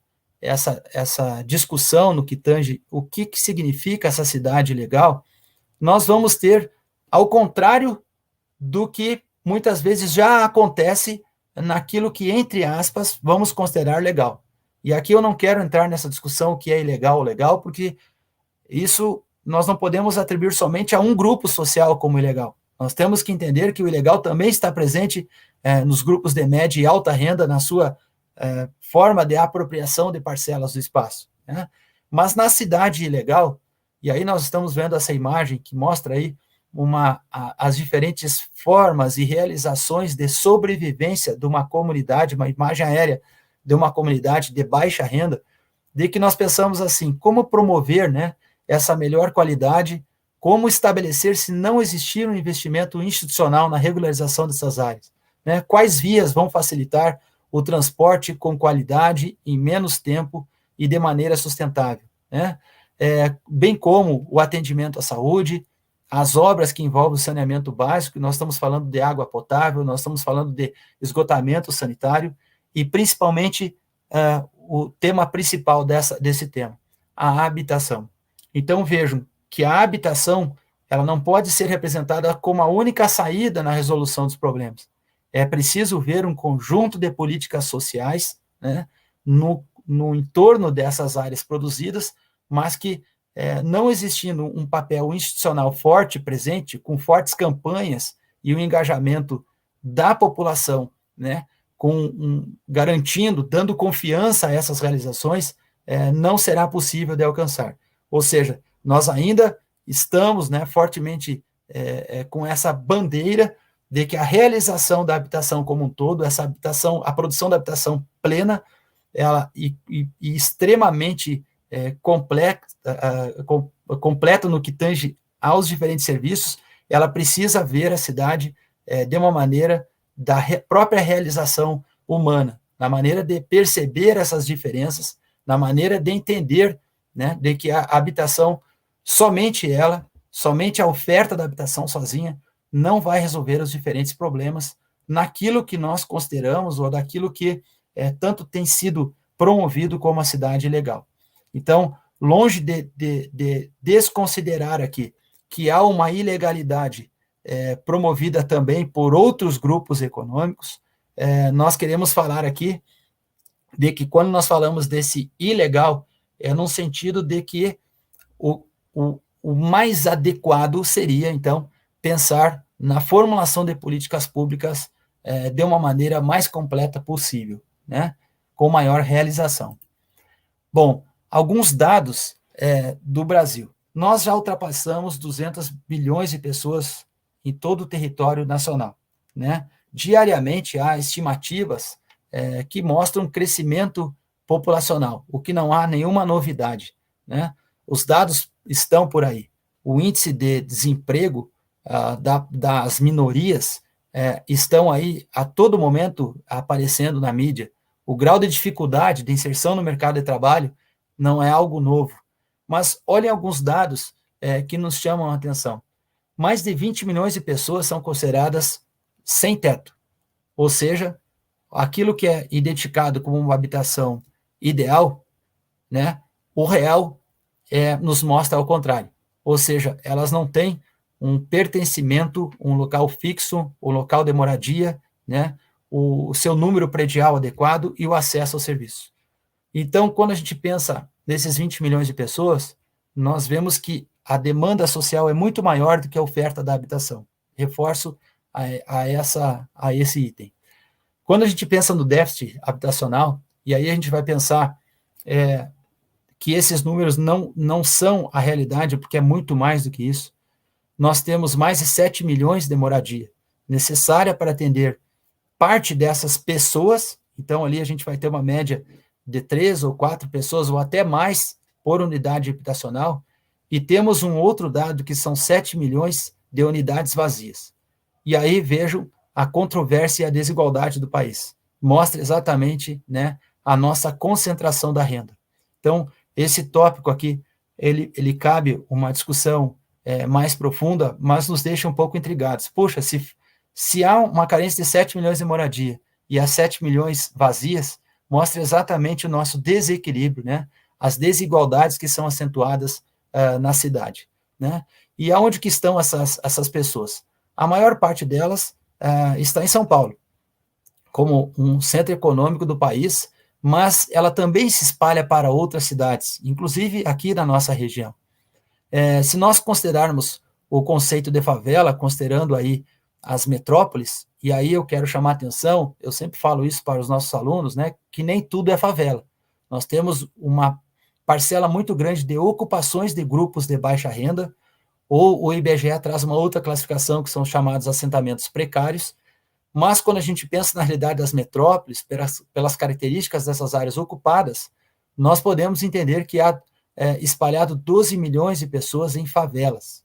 discussão no que tange o que significa essa cidade legal, nós vamos ter, ao contrário do que muitas vezes já acontece naquilo que, entre aspas, vamos considerar legal. E aqui eu não quero entrar nessa discussão o que é ilegal ou legal, porque isso nós não podemos atribuir somente a um grupo social como ilegal. Nós temos que entender que o ilegal também está presente nos grupos de média e alta renda, na sua forma de apropriação de parcelas do espaço, né? Mas na cidade ilegal, e aí nós estamos vendo essa imagem que mostra aí as diferentes formas e realizações de sobrevivência de uma comunidade, uma imagem aérea de uma comunidade de baixa renda, de que nós pensamos assim, como promover, né, essa melhor qualidade, como estabelecer se não existir um investimento institucional na regularização dessas áreas, né, quais vias vão facilitar o transporte com qualidade, em menos tempo e de maneira sustentável, né, bem como o atendimento à saúde, as obras que envolvem o saneamento básico, nós estamos falando de água potável, nós estamos falando de esgotamento sanitário, e principalmente o tema principal desse tema, a habitação. Então vejam que a habitação ela não pode ser representada como a única saída na resolução dos problemas. É preciso ver um conjunto de políticas sociais, né, no entorno dessas áreas produzidas, mas que não existindo um papel institucional forte, presente, com fortes campanhas e o engajamento da população, né, garantindo, dando confiança a essas realizações, não será possível de alcançar. Ou seja, nós ainda estamos, né, fortemente com essa bandeira de que a realização da habitação como um todo, essa habitação, a produção da habitação plena, ela e extremamente completa no que tange aos diferentes serviços, ela precisa ver a cidade de uma maneira da própria realização humana, na maneira de perceber essas diferenças, na maneira de entender, né, de que a habitação, somente a oferta da habitação sozinha, não vai resolver os diferentes problemas naquilo que nós consideramos ou daquilo que tanto tem sido promovido como a cidade legal. Então, longe de desconsiderar aqui que há uma ilegalidade promovida também por outros grupos econômicos, nós queremos falar aqui de que quando nós falamos desse ilegal, é num sentido de que o mais adequado seria, então, pensar na formulação de políticas públicas de uma maneira mais completa possível, né, com maior realização. Bom, alguns dados do Brasil. Nós já ultrapassamos 200 bilhões de pessoas em todo o território nacional, né? Diariamente há estimativas que mostram crescimento populacional, o que não há nenhuma novidade, né? Os dados estão por aí. O índice de desemprego das minorias estão aí a todo momento aparecendo na mídia. O grau de dificuldade de inserção no mercado de trabalho não é algo novo. Mas olhem alguns dados que nos chamam a atenção. Mais de 20 milhões de pessoas são consideradas sem teto, ou seja, aquilo que é identificado como uma habitação ideal, né, o real nos mostra ao contrário, ou seja, elas não têm um pertencimento, um local fixo, um local de moradia, né, o seu número predial adequado e o acesso ao serviço. Então, quando a gente pensa nesses 20 milhões de pessoas, nós vemos que a demanda social é muito maior do que a oferta da habitação. Reforço a esse item. Quando a gente pensa no déficit habitacional, e aí a gente vai pensar que esses números não são a realidade, porque é muito mais do que isso, nós temos mais de 7 milhões de moradia necessária para atender parte dessas pessoas. Então, ali a gente vai ter uma média de 3 ou 4 pessoas, ou até mais, por unidade habitacional, e temos um outro dado que são 7 milhões de unidades vazias. E aí vejam a controvérsia e a desigualdade do país. Mostra exatamente, né, a nossa concentração da renda. Então, esse tópico aqui, ele cabe uma discussão mais profunda, mas nos deixa um pouco intrigados. Puxa, se há uma carência de 7 milhões de moradia e há 7 milhões vazias, mostra exatamente o nosso desequilíbrio, né? As desigualdades que são acentuadas na cidade, né? E aonde que estão essas pessoas? A maior parte delas está em São Paulo, como um centro econômico do país, mas ela também se espalha para outras cidades, inclusive aqui na nossa região. Se nós considerarmos o conceito de favela, considerando aí as metrópoles, e aí eu quero chamar a atenção, eu sempre falo isso para os nossos alunos, né, que nem tudo é favela. Nós temos uma parcela muito grande de ocupações de grupos de baixa renda, ou o IBGE traz uma outra classificação, que são chamados assentamentos precários, mas quando a gente pensa na realidade das metrópoles, pelas características dessas áreas ocupadas, nós podemos entender que há espalhado 12 milhões de pessoas em favelas.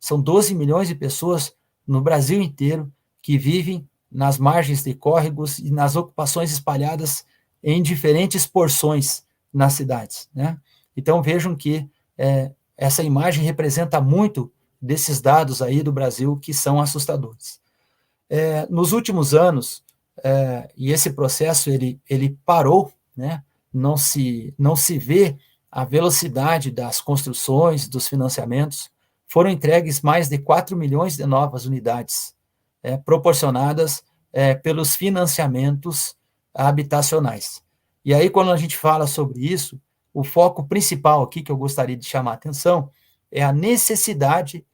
São 12 milhões de pessoas no Brasil inteiro que vivem nas margens de córregos e nas ocupações espalhadas em diferentes porções nas cidades, né? Então, vejam que essa imagem representa muito desses dados aí do Brasil que são assustadores. Nos últimos anos, e esse processo ele parou, né? Não se vê a velocidade das construções, dos financiamentos. Foram entregues mais de 4 milhões de novas unidades, proporcionadas pelos financiamentos habitacionais. E aí, quando a gente fala sobre isso, o foco principal aqui que eu gostaria de chamar a atenção é a necessidade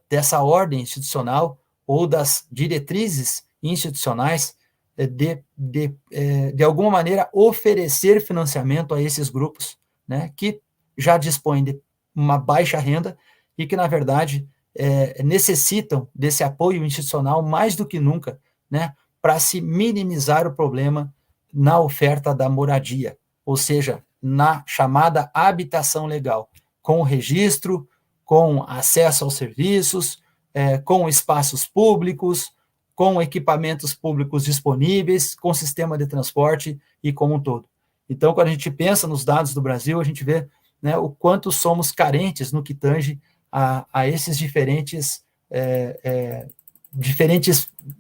dessa ordem institucional ou das diretrizes institucionais de alguma maneira, oferecer financiamento a esses grupos, né, que já dispõem de uma baixa renda e que, na verdade, necessitam desse apoio institucional mais do que nunca, né, para se minimizar o problema na oferta da moradia, ou seja, na chamada habitação legal, com registro, com acesso aos serviços, com espaços públicos, com equipamentos públicos disponíveis, com sistema de transporte e como um todo. Então, quando a gente pensa nos dados do Brasil, a gente vê, né, o quanto somos carentes no que tange a esses diferentes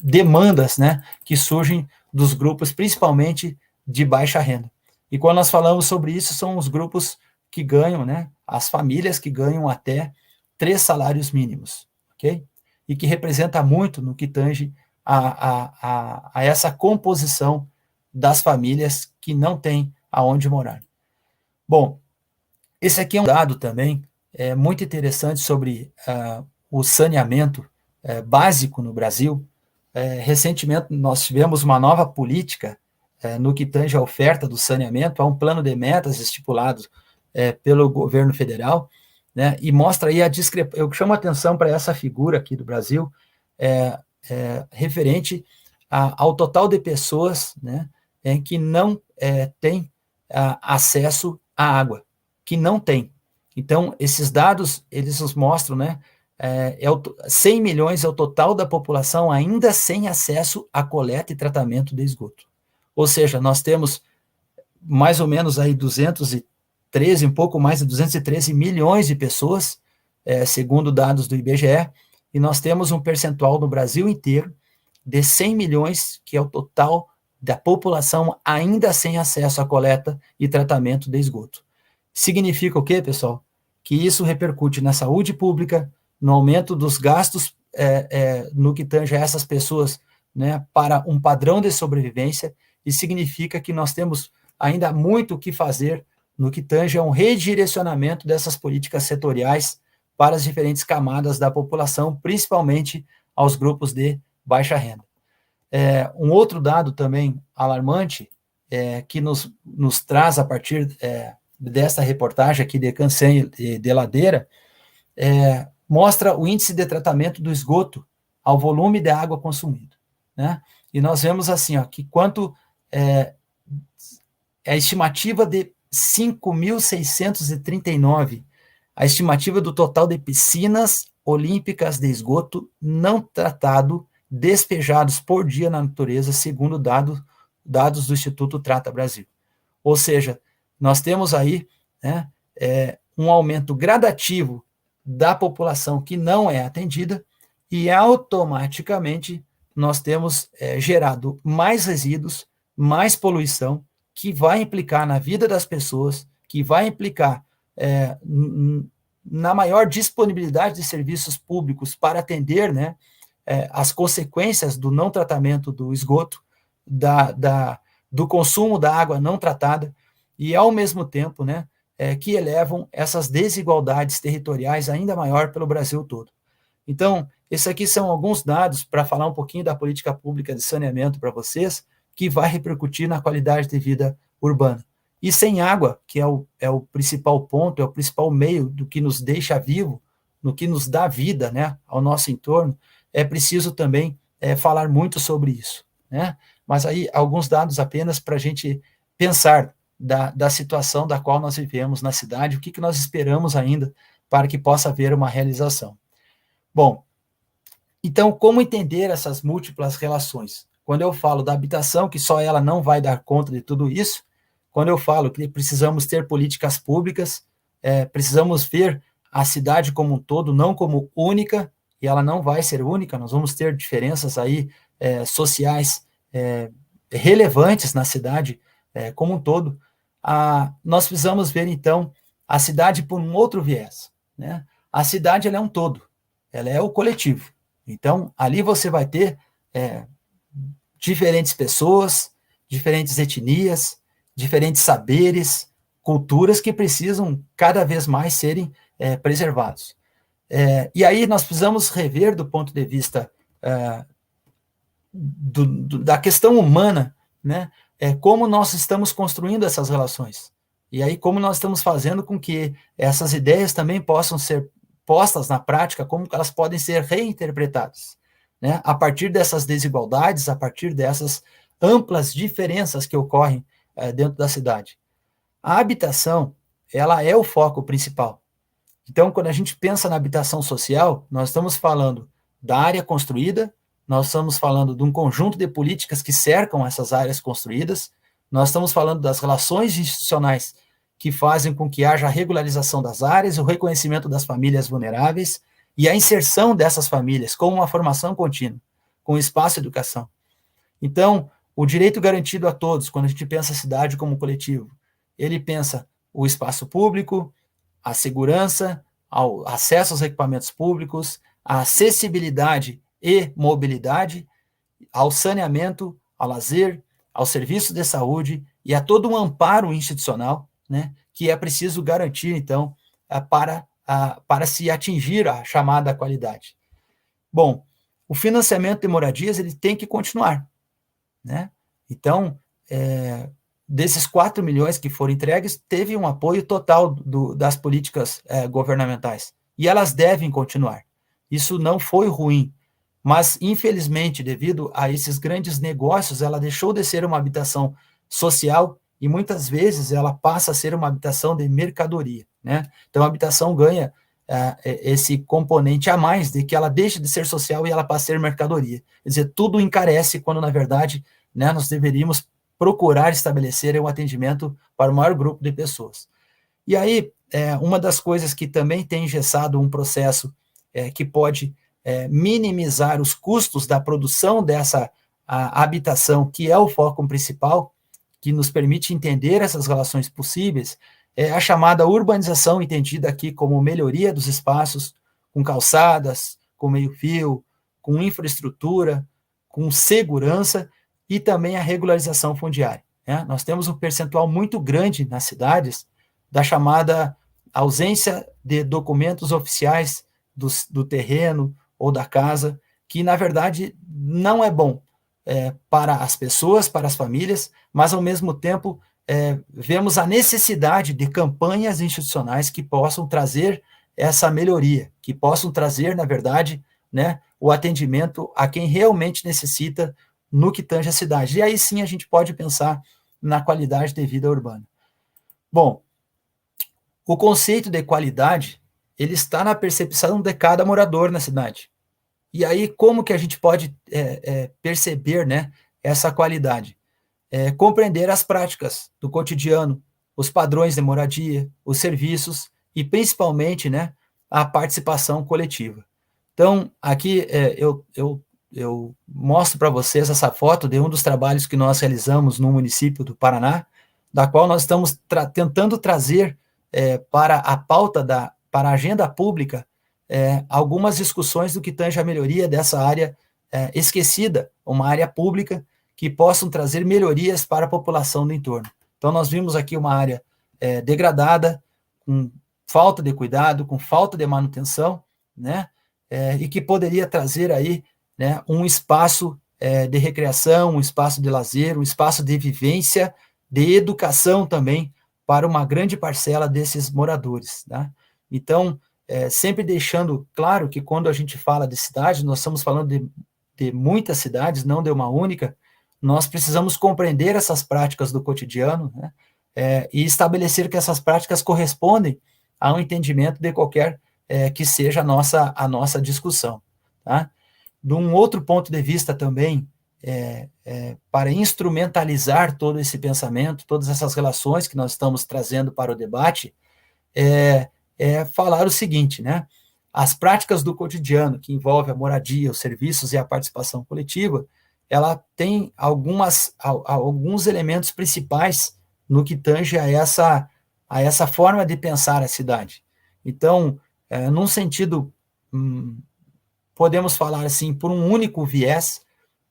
demandas, né, que surgem dos grupos, principalmente de baixa renda. E quando nós falamos sobre isso, são os grupos que ganham, né, as famílias que ganham até 3 salários mínimos, ok? E que representa muito no que tange a essa composição das famílias que não têm aonde morar. Bom, esse aqui é um dado também muito interessante sobre o saneamento básico no Brasil. Recentemente, nós tivemos uma nova política no que tange a oferta do saneamento, há um plano de metas estipulado pelo governo federal, né, e mostra aí a discrepância. Eu chamo a atenção para essa figura aqui do Brasil, referente ao total de pessoas, né, que não têm acesso à água, que não tem. Então, esses dados, eles nos mostram, né, 100 milhões é o total da população ainda sem acesso à coleta e tratamento de esgoto. Ou seja, nós temos mais ou menos aí 213, um pouco mais de 213 milhões de pessoas, segundo dados do IBGE, e nós temos um percentual no Brasil inteiro de 100 milhões, que é o total da população ainda sem acesso à coleta e tratamento de esgoto. Significa o quê, pessoal? Que isso repercute na saúde pública, no aumento dos gastos no que tange a essas pessoas, né, para um padrão de sobrevivência, e significa que nós temos ainda muito o que fazer no que tange a um redirecionamento dessas políticas setoriais para as diferentes camadas da população, principalmente aos grupos de baixa renda. Um outro dado também alarmante, que nos traz a partir desta reportagem aqui de Cansen de Ladeira, mostra o índice de tratamento do esgoto ao volume de água consumido, né? E nós vemos assim, ó, que quanto a estimativa de 5.639, a estimativa do total de piscinas olímpicas de esgoto não tratado despejados por dia na natureza, segundo dados do Instituto Trata Brasil. Ou seja, nós temos aí, né, um aumento gradativo da população que não é atendida e automaticamente nós temos gerado mais resíduos, mais poluição, que vai implicar na vida das pessoas, que vai implicar na maior disponibilidade de serviços públicos para atender, né, as consequências do não tratamento do esgoto, do consumo da água não tratada, e ao mesmo tempo, né, que elevam essas desigualdades territoriais ainda maior pelo Brasil todo. Então, esses aqui são alguns dados para falar um pouquinho da política pública de saneamento para vocês, que vai repercutir na qualidade de vida urbana. E sem água, que é o principal ponto, é o principal meio do que nos deixa vivo, no que nos dá vida, né, ao nosso entorno, é preciso também falar muito sobre isso, né? Mas aí, alguns dados apenas para a gente pensar da situação da qual nós vivemos na cidade, o que nós esperamos ainda para que possa haver uma realização. Bom, então, como entender essas múltiplas relações? Quando eu falo da habitação, que só ela não vai dar conta de tudo isso, quando eu falo que precisamos ter políticas públicas, precisamos ver a cidade como um todo, não como única, e ela não vai ser única, nós vamos ter diferenças aí sociais relevantes na cidade como um todo. Nós precisamos ver, então, a cidade por um outro viés, né? A cidade ela é um todo, ela é o coletivo. Então, ali você vai ter diferentes pessoas, diferentes etnias, diferentes saberes, culturas que precisam cada vez mais serem preservados. E aí nós precisamos rever do ponto de vista da questão humana, né? Como nós estamos construindo essas relações. E aí como nós estamos fazendo com que essas ideias também possam ser postas na prática, como elas podem ser reinterpretadas, né? A partir dessas desigualdades, a partir dessas amplas diferenças que ocorrem dentro da cidade. A habitação, ela é o foco principal. Então, quando a gente pensa na habitação social, nós estamos falando da área construída, nós estamos falando de um conjunto de políticas que cercam essas áreas construídas, nós estamos falando das relações institucionais que fazem com que haja a regularização das áreas, o reconhecimento das famílias vulneráveis e a inserção dessas famílias com uma formação contínua, com espaço de educação. Então, o direito garantido a todos, quando a gente pensa a cidade como coletivo, ele pensa o espaço público, a segurança, ao acesso aos equipamentos públicos, a acessibilidade e mobilidade, ao saneamento, ao lazer, ao serviço de saúde e a todo um amparo institucional, né, que é preciso garantir, então, para se atingir a chamada qualidade. Bom, o financiamento de moradias ele tem que continuar, né? Então, desses 4 milhões que foram entregues, teve um apoio total das políticas governamentais. E elas devem continuar. Isso não foi ruim, mas, infelizmente, devido a esses grandes negócios, ela deixou de ser uma habitação social e, muitas vezes, ela passa a ser uma habitação de mercadoria, né? Então, a habitação ganha esse componente a mais de que ela deixa de ser social e ela passa a ser mercadoria. Quer dizer, tudo encarece quando, na verdade, né, nós deveríamos procurar estabelecer um atendimento para o maior grupo de pessoas. E aí, uma das coisas que também tem engessado um processo que pode minimizar os custos da produção dessa habitação, que é o foco principal, que nos permite entender essas relações possíveis, é a chamada urbanização, entendida aqui como melhoria dos espaços, com calçadas, com meio-fio, com infraestrutura, com segurança, e também a regularização fundiária, né? Nós temos um percentual muito grande nas cidades da chamada ausência de documentos oficiais do terreno ou da casa, que, na verdade, não é bom para as pessoas, para as famílias, mas, ao mesmo tempo, vemos a necessidade de campanhas institucionais que possam trazer essa melhoria, que possam trazer, na verdade, né, o atendimento a quem realmente necessita no que tange a cidade. E aí sim a gente pode pensar na qualidade de vida urbana. Bom, o conceito de qualidade, ele está na percepção de cada morador na cidade. E aí como que a gente pode perceber, né, essa qualidade? Compreender as práticas do cotidiano, os padrões de moradia, os serviços e principalmente, né, a participação coletiva. Então, aqui eu mostro para vocês essa foto de um dos trabalhos que nós realizamos no município do Paraná, da qual nós estamos tentando trazer para a pauta, para a agenda pública, algumas discussões do que tange a melhoria dessa área esquecida, uma área pública, que possam trazer melhorias para a população do entorno. Então, nós vimos aqui uma área degradada, com falta de cuidado, com falta de manutenção, né? E que poderia trazer aí, né, um espaço de recreação, um espaço de lazer, um espaço de vivência, de educação também, para uma grande parcela desses moradores, né? Então, sempre deixando claro que quando a gente fala de cidade, nós estamos falando de muitas cidades, não de uma única. Nós precisamos compreender essas práticas do cotidiano, né? e estabelecer que essas práticas correspondem a um entendimento de qualquer que seja a nossa discussão. Tá? De um outro ponto de vista também, para instrumentalizar todo esse pensamento, todas essas relações que nós estamos trazendo para o debate, falar o seguinte, né? As práticas do cotidiano, que envolvem a moradia, os serviços e a participação coletiva, ela tem alguns elementos principais no que tange a essa forma de pensar a cidade. Então, num sentido, podemos falar assim, por um único viés,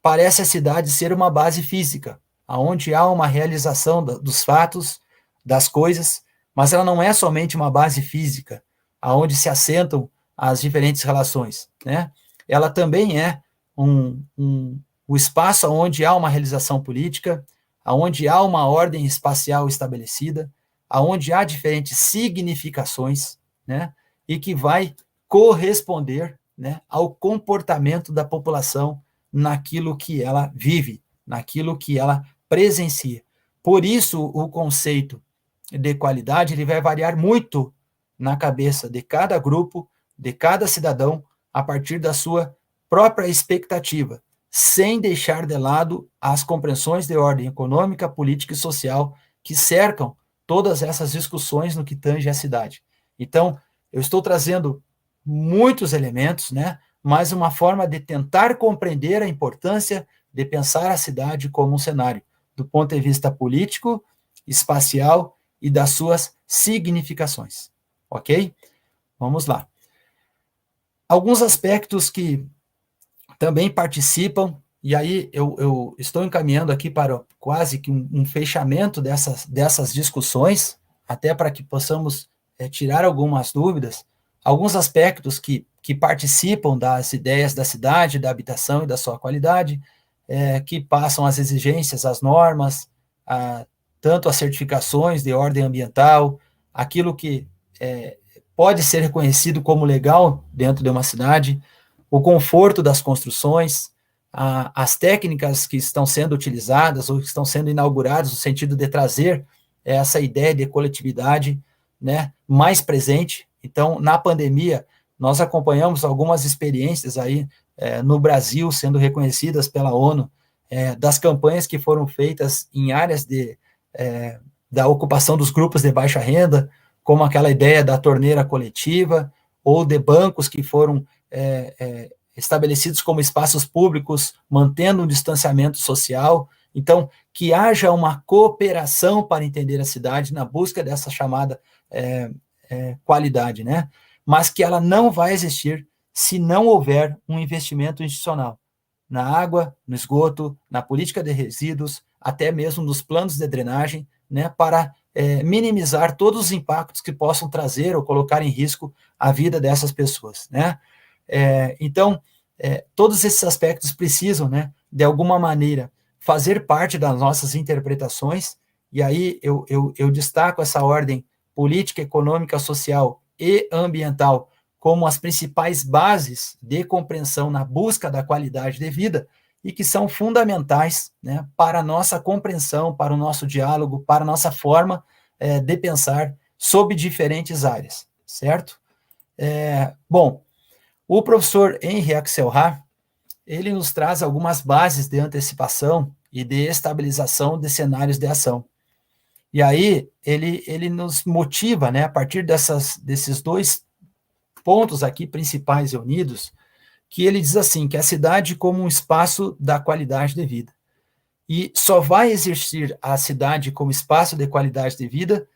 parece a cidade ser uma base física, onde há uma realização dos fatos, das coisas, mas ela não é somente uma base física, aonde se assentam as diferentes relações, né? Ela também é o espaço onde há uma realização política, onde há uma ordem espacial estabelecida, onde há diferentes significações, né? E que vai corresponder, né, ao comportamento da população naquilo que ela vive, naquilo que ela presencia. Por isso, o conceito de qualidade ele vai variar muito na cabeça de cada grupo, de cada cidadão, a partir da sua própria expectativa, sem deixar de lado as compreensões de ordem econômica, política e social que cercam todas essas discussões no que tange à cidade. Então, eu estou trazendo muitos elementos, né, mas uma forma de tentar compreender a importância de pensar a cidade como um cenário, do ponto de vista político, espacial e das suas significações. Ok? Vamos lá. Alguns aspectos que também participam, e aí eu estou encaminhando aqui para quase que um fechamento dessas discussões, até para que possamos tirar algumas dúvidas, alguns aspectos que participam das ideias da cidade, da habitação e da sua qualidade, que passam as exigências, as normas, tanto as certificações de ordem ambiental, aquilo que pode ser reconhecido como legal dentro de uma cidade, o conforto das construções, as técnicas que estão sendo utilizadas ou que estão sendo inauguradas no sentido de trazer essa ideia de coletividade, né, mais presente. Então, na pandemia, nós acompanhamos algumas experiências aí no Brasil sendo reconhecidas pela ONU, das campanhas que foram feitas em áreas da ocupação dos grupos de baixa renda, como aquela ideia da torneira coletiva, ou de bancos que foram estabelecidos como espaços públicos, mantendo um distanciamento social. Então, que haja uma cooperação para entender a cidade na busca dessa chamada qualidade, né? Mas que ela não vai existir se não houver um investimento institucional na água, no esgoto, na política de resíduos, até mesmo nos planos de drenagem, né, para minimizar todos os impactos que possam trazer ou colocar em risco a vida dessas pessoas, né? Então, todos esses aspectos precisam, né, de alguma maneira, fazer parte das nossas interpretações, e aí eu destaco essa ordem política, econômica, social e ambiental como as principais bases de compreensão na busca da qualidade de vida e que são fundamentais, né, para a nossa compreensão, para o nosso diálogo, para a nossa forma de pensar sobre diferentes áreas, certo? Bom, o professor Henri Axelrad, ele nos traz algumas bases de antecipação e de estabilização de cenários de ação. E aí, ele nos motiva, né, a partir desses dois pontos aqui principais e unidos, que ele diz assim, que a cidade como um espaço da qualidade de vida. E só vai existir a cidade como espaço de qualidade de vida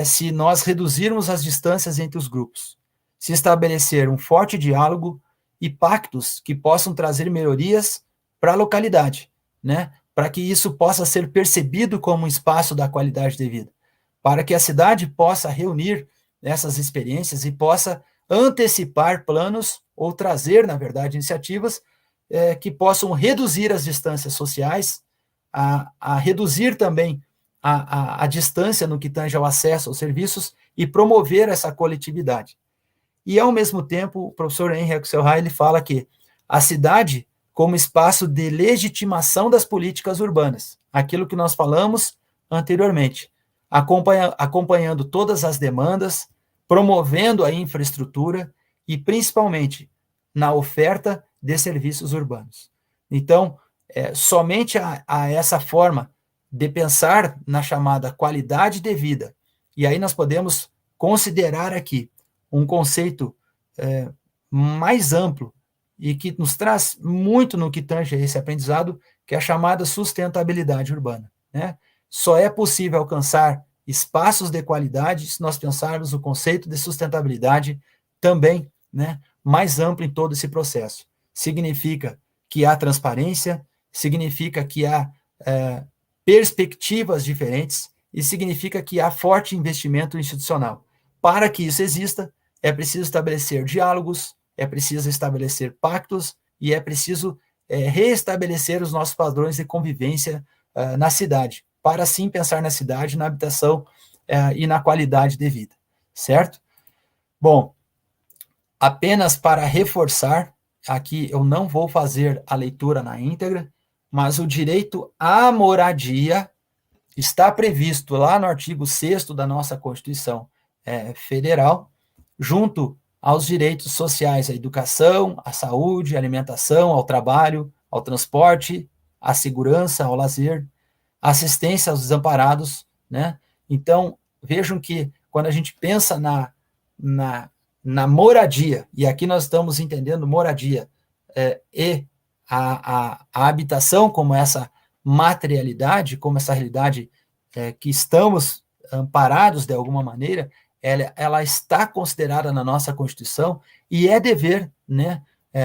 se nós reduzirmos as distâncias entre os grupos, se estabelecer um forte diálogo e pactos que possam trazer melhorias para a localidade, né? Para que isso possa ser percebido como um espaço da qualidade de vida, para que a cidade possa reunir essas experiências e possa antecipar planos ou trazer, na verdade, iniciativas que possam reduzir as distâncias sociais, a reduzir também a distância no que tange ao acesso aos serviços e promover essa coletividade. E, ao mesmo tempo, o professor Henri Axelrad, ele fala que a cidade como espaço de legitimação das políticas urbanas, aquilo que nós falamos anteriormente. acompanhando todas as demandas, promovendo a infraestrutura e, principalmente, na oferta de serviços urbanos. Então, somente a essa forma de pensar na chamada qualidade de vida, e aí nós podemos considerar aqui um conceito mais amplo e que nos traz muito no que tange a esse aprendizado, que é a chamada sustentabilidade urbana, né? Só é possível alcançar espaços de qualidade se nós pensarmos o conceito de sustentabilidade também, né, mais amplo em todo esse processo. Significa que há transparência, significa que há perspectivas diferentes e significa que há forte investimento institucional. Para que isso exista, é preciso estabelecer diálogos, é preciso estabelecer pactos e é preciso reestabelecer os nossos padrões de convivência na cidade, para assim pensar na cidade, na habitação e na qualidade de vida, certo? Bom, apenas para reforçar, aqui eu não vou fazer a leitura na íntegra, mas o direito à moradia está previsto lá no artigo 6º da nossa Constituição Federal, junto aos direitos sociais à educação, à saúde, à alimentação, ao trabalho, ao transporte, à segurança, ao lazer, à assistência aos desamparados, né? Então, vejam que quando a gente pensa na moradia, e aqui nós estamos entendendo moradia e a habitação como essa materialidade, como essa realidade que estamos amparados de alguma maneira, ela está considerada na nossa Constituição e é dever, né,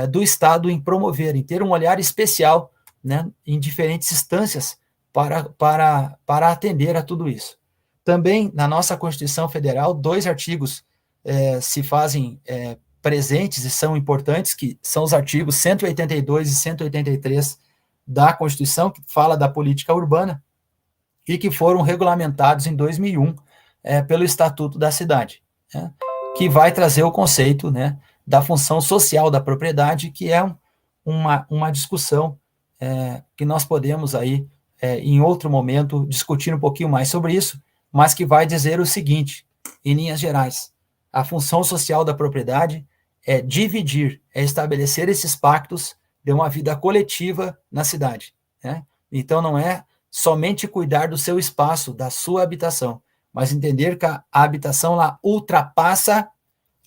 do Estado em promover, em ter um olhar especial, né, em diferentes instâncias para atender a tudo isso. Também, na nossa Constituição Federal, 2 artigos se fazem presentes e são importantes, que são os artigos 182 e 183 da Constituição, que fala da política urbana, e que foram regulamentados em 2001 pelo Estatuto da Cidade, né, que vai trazer o conceito, né, da função social da propriedade, que é uma discussão que nós podemos aí, em outro momento, discutir um pouquinho mais sobre isso, mas que vai dizer o seguinte, em linhas gerais: a função social da propriedade é dividir, é estabelecer esses pactos de uma vida coletiva na cidade, né? Então, não é somente cuidar do seu espaço, da sua habitação, mas entender que a habitação lá ultrapassa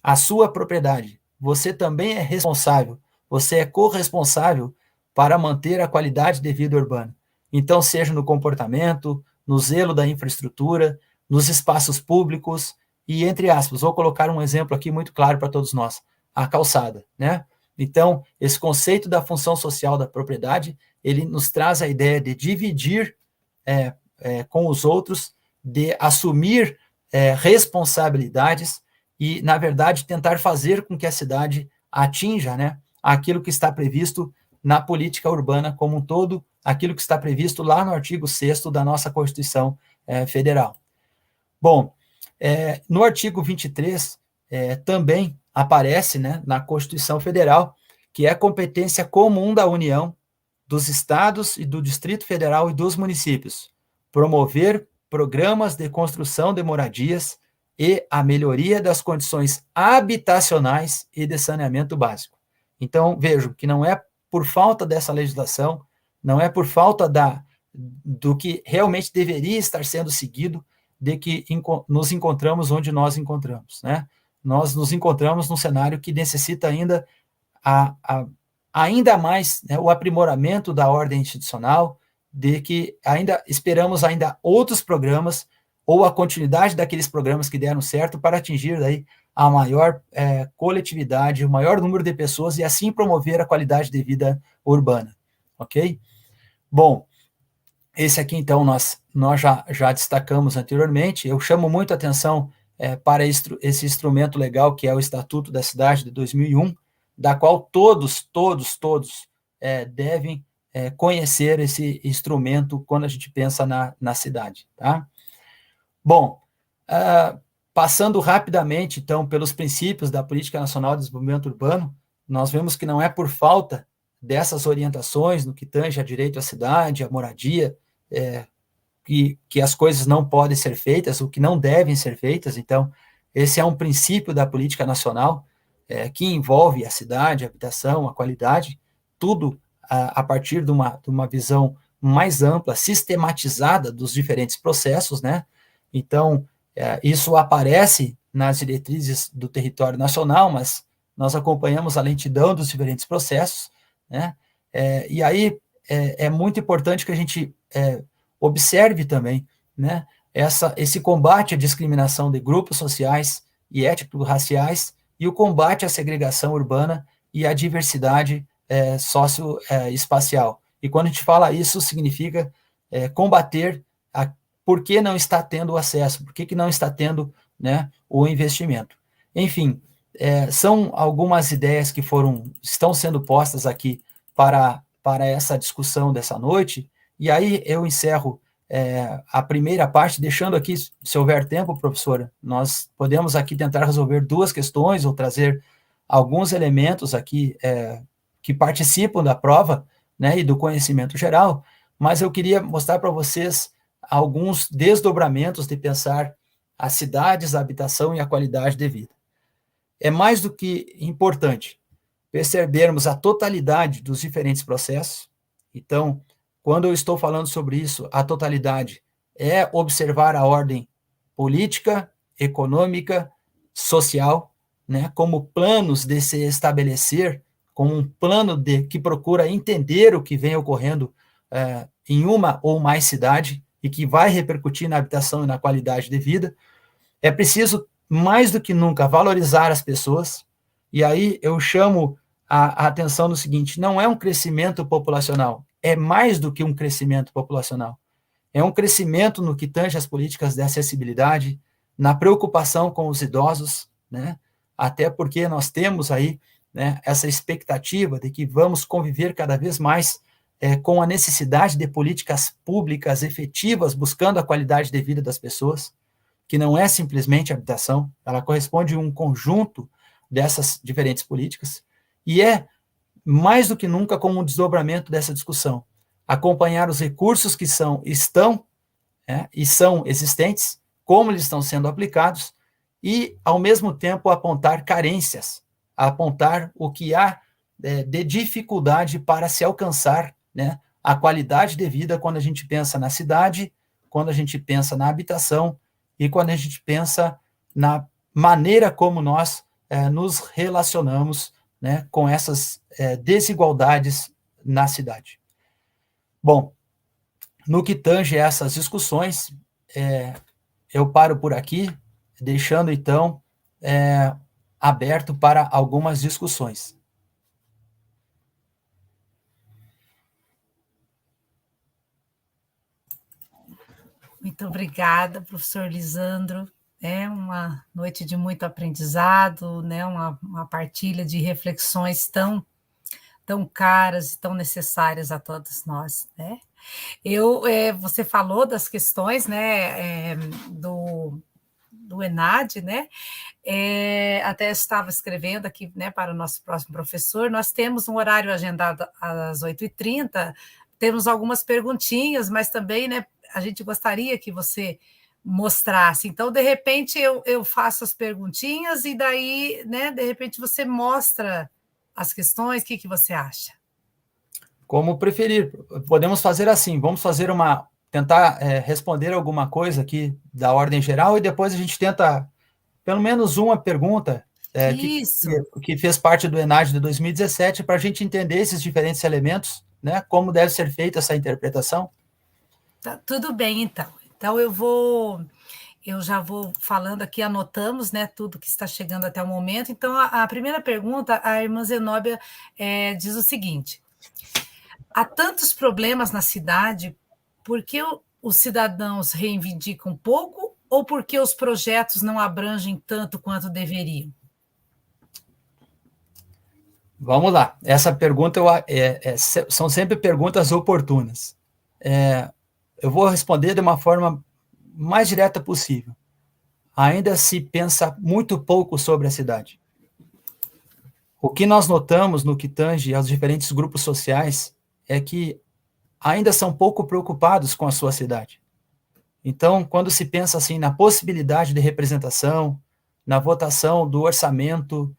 a sua propriedade. Você também é responsável, você é corresponsável para manter a qualidade de vida urbana. Então, seja no comportamento, no zelo da infraestrutura, nos espaços públicos e, entre aspas, vou colocar um exemplo aqui muito claro para todos nós, a calçada, né? Então, esse conceito da função social da propriedade, ele nos traz a ideia de dividir com os outros, de assumir responsabilidades e, na verdade, tentar fazer com que a cidade atinja, né, aquilo que está previsto na política urbana como um todo, aquilo que está previsto lá no artigo 6º da nossa Constituição Federal. Bom, no artigo 23, também aparece, né, na Constituição Federal, que é competência comum da União, dos estados e do Distrito Federal e dos municípios, promover programas de construção de moradias e a melhoria das condições habitacionais e de saneamento básico. Então, vejam que não é por falta dessa legislação, não é por falta do que realmente deveria estar sendo seguido, de que nos encontramos onde nós encontramos, né? Nós nos encontramos num cenário que necessita ainda mais, né, o aprimoramento da ordem institucional, de que esperamos outros programas ou a continuidade daqueles programas que deram certo para atingir daí a maior coletividade, o maior número de pessoas e assim promover a qualidade de vida urbana, ok? Bom, esse aqui então nós já destacamos anteriormente. Eu chamo muito a atenção para esse instrumento legal que é o Estatuto da Cidade de 2001, da qual todos devem conhecer esse instrumento quando a gente pensa na cidade, tá? Bom, passando rapidamente, então, pelos princípios da Política Nacional de Desenvolvimento Urbano, nós vemos que não é por falta dessas orientações no que tange a direito à cidade, à moradia, que as coisas não podem ser feitas, o que não devem ser feitas. Então, esse é um princípio da política nacional, que envolve a cidade, a habitação, a qualidade, tudo a partir de uma visão mais ampla, sistematizada dos diferentes processos, né? Então, isso aparece nas diretrizes do território nacional, mas nós acompanhamos a lentidão dos diferentes processos, né? E aí é muito importante que a gente observe também, né, esse combate à discriminação de grupos sociais e étnico-raciais e o combate à segregação urbana e à diversidade socioespacial. E quando a gente fala isso, significa combater por que não está tendo acesso, por que não está tendo, né, o investimento. Enfim, são algumas ideias que estão sendo postas aqui para essa discussão dessa noite, e aí eu encerro a primeira parte, deixando aqui, se houver tempo, professora, nós podemos aqui tentar resolver duas questões ou trazer alguns elementos aqui que participam da prova, né, e do conhecimento geral, mas eu queria mostrar para vocês alguns desdobramentos de pensar as cidades, a habitação e a qualidade de vida. É mais do que importante percebermos a totalidade dos diferentes processos. Então, quando eu estou falando sobre isso, a totalidade é observar a ordem política, econômica, social, né, como planos de se estabelecer, como um plano que procura entender o que vem ocorrendo em uma ou mais cidades e que vai repercutir na habitação e na qualidade de vida. É preciso, mais do que nunca, valorizar as pessoas, e aí eu chamo a atenção no seguinte: não é um crescimento populacional, é mais do que um crescimento populacional. É um crescimento no que tange as políticas de acessibilidade, na preocupação com os idosos, né? Até porque nós temos aí, né, essa expectativa de que vamos conviver cada vez mais com a necessidade de políticas públicas efetivas, buscando a qualidade de vida das pessoas, que não é simplesmente habitação, ela corresponde a um conjunto dessas diferentes políticas, e é mais do que nunca como um desdobramento dessa discussão, acompanhar os recursos que estão e são existentes, como eles estão sendo aplicados, e, ao mesmo tempo, apontar carências, apontar o que há de dificuldade para se alcançar, né, a qualidade de vida quando a gente pensa na cidade, quando a gente pensa na habitação e quando a gente pensa na maneira como nós nos relacionamos, né, com essas desigualdades na cidade. Bom, no que tange essas discussões, eu paro por aqui, deixando, então, aberto para algumas discussões. Muito obrigada, professor Lisandro. É uma noite de muito aprendizado, né? Uma partilha de reflexões tão caras e tão necessárias a todos nós, né? Você falou das questões, né, do ENAD, né? Até estava escrevendo aqui, né, para o nosso próximo professor. Nós temos um horário agendado às 8h30, temos algumas perguntinhas, mas também, né, a gente gostaria que você mostrasse. Então, de repente, eu faço as perguntinhas e daí, né, de repente, você mostra as questões. O que você acha? Como preferir. Podemos fazer assim, vamos fazer tentar responder alguma coisa aqui da ordem geral e depois a gente tenta pelo menos uma pergunta que fez parte do ENAD de 2017 para a gente entender esses diferentes elementos, né, como deve ser feita essa interpretação. Tá, tudo bem, então. Então, eu já vou falando aqui, anotamos, né, tudo que está chegando até o momento. Então, a primeira pergunta, a irmã Zenóbia diz o seguinte: há tantos problemas na cidade, por que os cidadãos reivindicam pouco ou porque os projetos não abrangem tanto quanto deveriam? Vamos lá. Essa pergunta são sempre perguntas oportunas. Eu vou responder de uma forma mais direta possível. Ainda se pensa muito pouco sobre a cidade. O que nós notamos no que tange aos diferentes grupos sociais é que ainda são pouco preocupados com a sua cidade. Então, quando se pensa assim na possibilidade de representação, na votação do orçamento,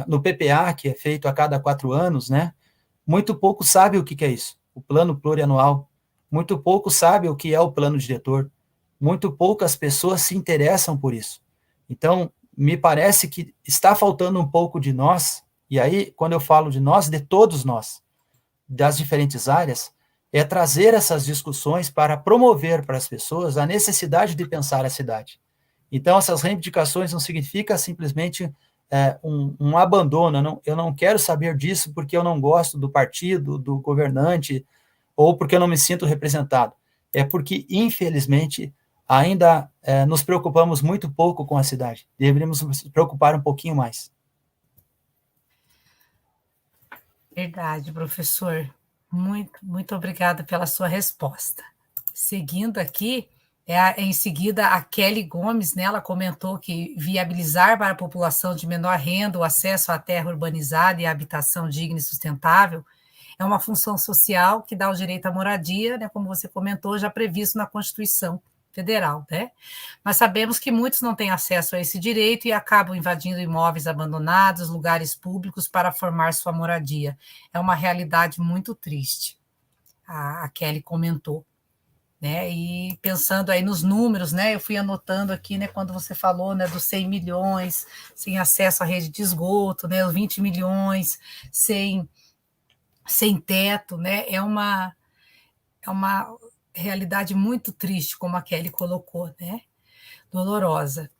no PPA, que é feito a cada 4 anos, né? Muito pouco sabe o que é isso, o plano plurianual. Muito pouco sabe o que é o plano diretor. Muito poucas pessoas se interessam por isso. Então, me parece que está faltando um pouco de nós, e aí, quando eu falo de nós, de todos nós, das diferentes áreas, é trazer essas discussões para promover para as pessoas a necessidade de pensar a cidade. Então, essas reivindicações não significa simplesmente um abandono. Eu não quero saber disso porque eu não gosto do partido, do governante, ou porque eu não me sinto representado. É porque, infelizmente, ainda nos preocupamos muito pouco com a cidade. Deveríamos nos preocupar um pouquinho mais. Verdade, professor. Muito obrigada pela sua resposta. Seguindo aqui, em seguida, a Kelly Gomes, né, ela comentou que viabilizar para a população de menor renda o acesso à terra urbanizada e à habitação digna e sustentável é uma função social que dá o direito à moradia, né, como você comentou, já previsto na Constituição Federal, né? Mas sabemos que muitos não têm acesso a esse direito e acabam invadindo imóveis abandonados, lugares públicos para formar sua moradia. É uma realidade muito triste, a Kelly comentou. Né? E pensando aí nos números, né? Eu fui anotando aqui, né? Quando você falou, né? Dos 100 milhões sem acesso à rede de esgoto, né? Os 20 milhões sem teto, né? É uma realidade muito triste, como a Kelly colocou, né? Dolorosa.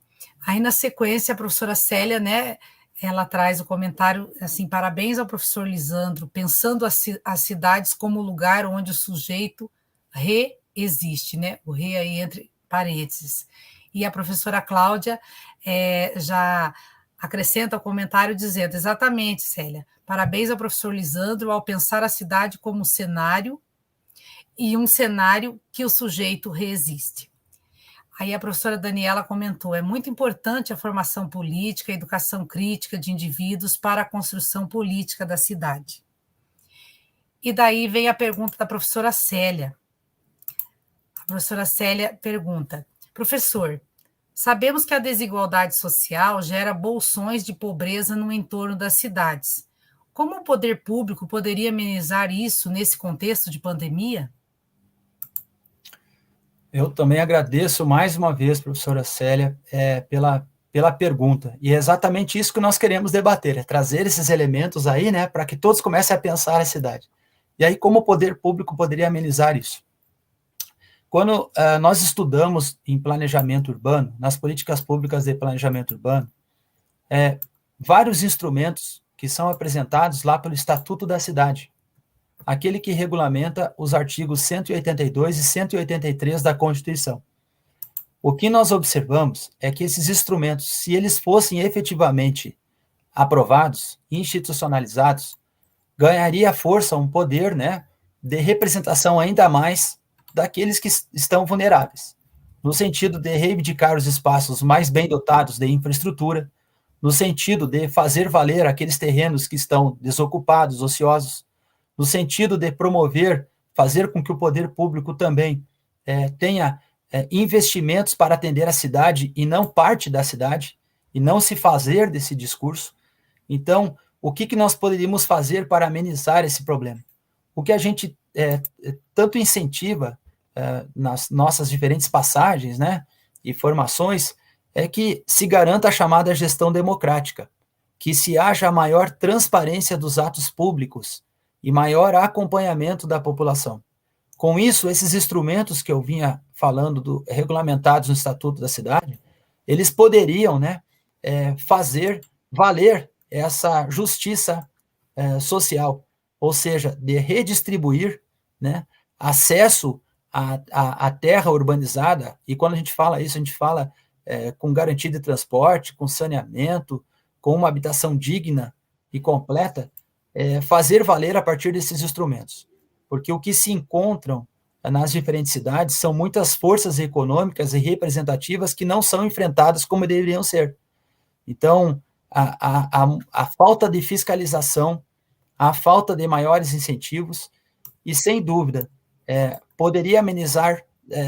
Aí, na sequência, a professora Célia, né? Ela traz o comentário assim: parabéns ao professor Lisandro, pensando as cidades como lugar onde o sujeito existe, né? O re aí entre parênteses. E a professora Cláudia já acrescenta o comentário dizendo: exatamente, Célia, parabéns ao professor Lisandro ao pensar a cidade como cenário e um cenário que o sujeito reexiste. Aí a professora Daniela comentou: é muito importante a formação política, a educação crítica de indivíduos para a construção política da cidade. E daí vem a pergunta da professora Célia. A professora Célia pergunta: professor, sabemos que a desigualdade social gera bolsões de pobreza no entorno das cidades. Como o poder público poderia amenizar isso nesse contexto de pandemia? Eu também agradeço mais uma vez, professora Célia, pela pergunta. E é exatamente isso que nós queremos debater, é trazer esses elementos aí, né, para que todos comecem a pensar a cidade. E aí, como o poder público poderia amenizar isso? Quando nós estudamos em planejamento urbano, nas políticas públicas de planejamento urbano, vários instrumentos que são apresentados lá pelo Estatuto da Cidade, aquele que regulamenta os artigos 182 e 183 da Constituição. O que nós observamos é que esses instrumentos, se eles fossem efetivamente aprovados, institucionalizados, ganharia força, um poder, né, de representação ainda mais daqueles que estão vulneráveis, no sentido de reivindicar os espaços mais bem dotados de infraestrutura, no sentido de fazer valer aqueles terrenos que estão desocupados, ociosos, no sentido de promover, fazer com que o poder público também tenha investimentos para atender a cidade e não parte da cidade, e não se fazer desse discurso. Então, o que nós poderíamos fazer para amenizar esse problema? O que a gente tanto incentiva nas nossas diferentes passagens, né, e formações, é que se garanta a chamada gestão democrática, que se haja maior transparência dos atos públicos e maior acompanhamento da população. Com isso, esses instrumentos que eu vinha falando, regulamentados no Estatuto da Cidade, eles poderiam, né, fazer valer essa justiça social, ou seja, de redistribuir, né, acesso à terra urbanizada, e quando a gente fala isso, a gente fala com garantia de transporte, com saneamento, com uma habitação digna e completa, fazer valer a partir desses instrumentos. Porque o que se encontram nas diferentes cidades são muitas forças econômicas e representativas que não são enfrentadas como deveriam ser. Então, a falta de fiscalização, a falta de maiores incentivos, e sem dúvida, poderia amenizar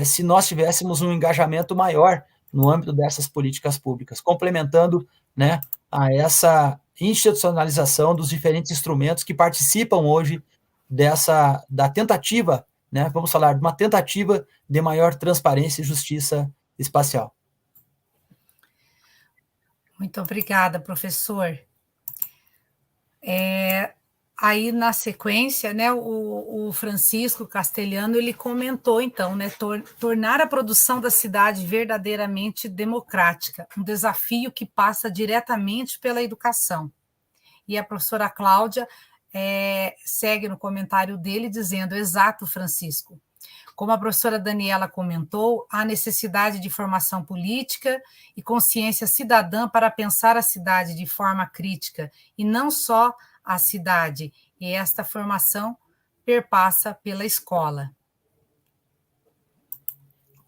se nós tivéssemos um engajamento maior no âmbito dessas políticas públicas, complementando, né, a essa institucionalização dos diferentes instrumentos que participam hoje da tentativa, né, vamos falar de uma tentativa de maior transparência e justiça espacial. Muito obrigada, professor. Aí, na sequência, né, o Francisco Castelhano, ele comentou, então, né, tornar a produção da cidade verdadeiramente democrática, um desafio que passa diretamente pela educação. E a professora Cláudia segue no comentário dele, dizendo, exato, Francisco. Como a professora Daniela comentou, há necessidade de formação política e consciência cidadã para pensar a cidade de forma crítica, e não só a cidade, e esta formação perpassa pela escola.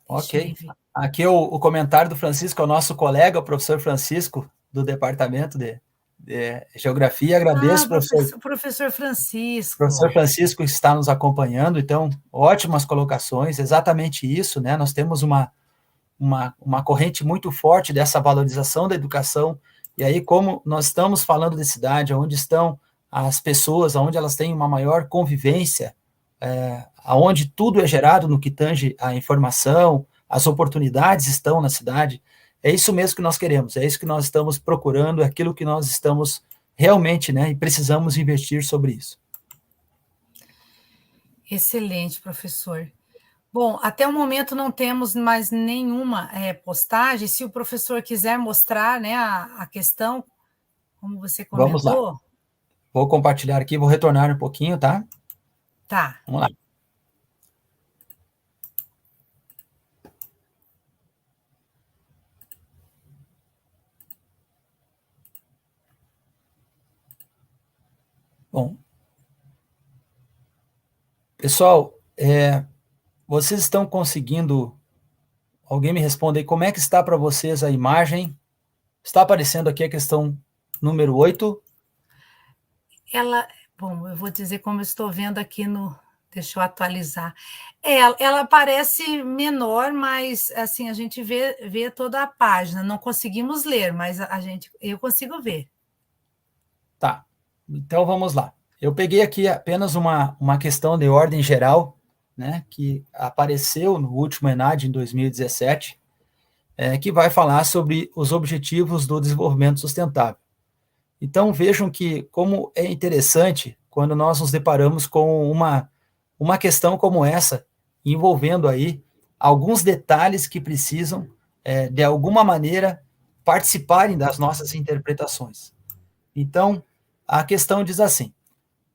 Ok. Aqui o comentário do Francisco, é o nosso colega, o professor Francisco, do Departamento de Geografia. Agradeço, professor Francisco. Professor Francisco está nos acompanhando, então, ótimas colocações, exatamente isso, né? Nós temos uma corrente muito forte dessa valorização da educação, e aí, como nós estamos falando de cidade, onde estão as pessoas, onde elas têm uma maior convivência, onde tudo é gerado no que tange a informação, as oportunidades estão na cidade, é isso mesmo que nós queremos, é isso que nós estamos procurando, é aquilo que nós estamos realmente, né, e precisamos investir sobre isso. Excelente, professor. Bom, até o momento não temos mais nenhuma postagem. Se o professor quiser mostrar, né, a questão, como você comentou. Vamos lá. Vou compartilhar aqui, vou retornar um pouquinho, tá? Tá. Vamos lá. Bom, pessoal, vocês estão conseguindo... Alguém me responda aí, como é que está para vocês a imagem? Está aparecendo aqui a questão número 8. Bom, eu vou dizer como eu estou vendo aqui no... Deixa eu atualizar. Ela parece menor, mas assim, a gente vê toda a página. Não conseguimos ler, mas eu consigo ver. Tá, então vamos lá. Eu peguei aqui apenas uma questão de ordem geral, né, que apareceu no último ENAD em 2017, que vai falar sobre os objetivos do desenvolvimento sustentável. Então vejam que como é interessante quando nós nos deparamos com uma questão como essa, envolvendo aí alguns detalhes que precisam, de alguma maneira, participarem das nossas interpretações. Então, a questão diz assim: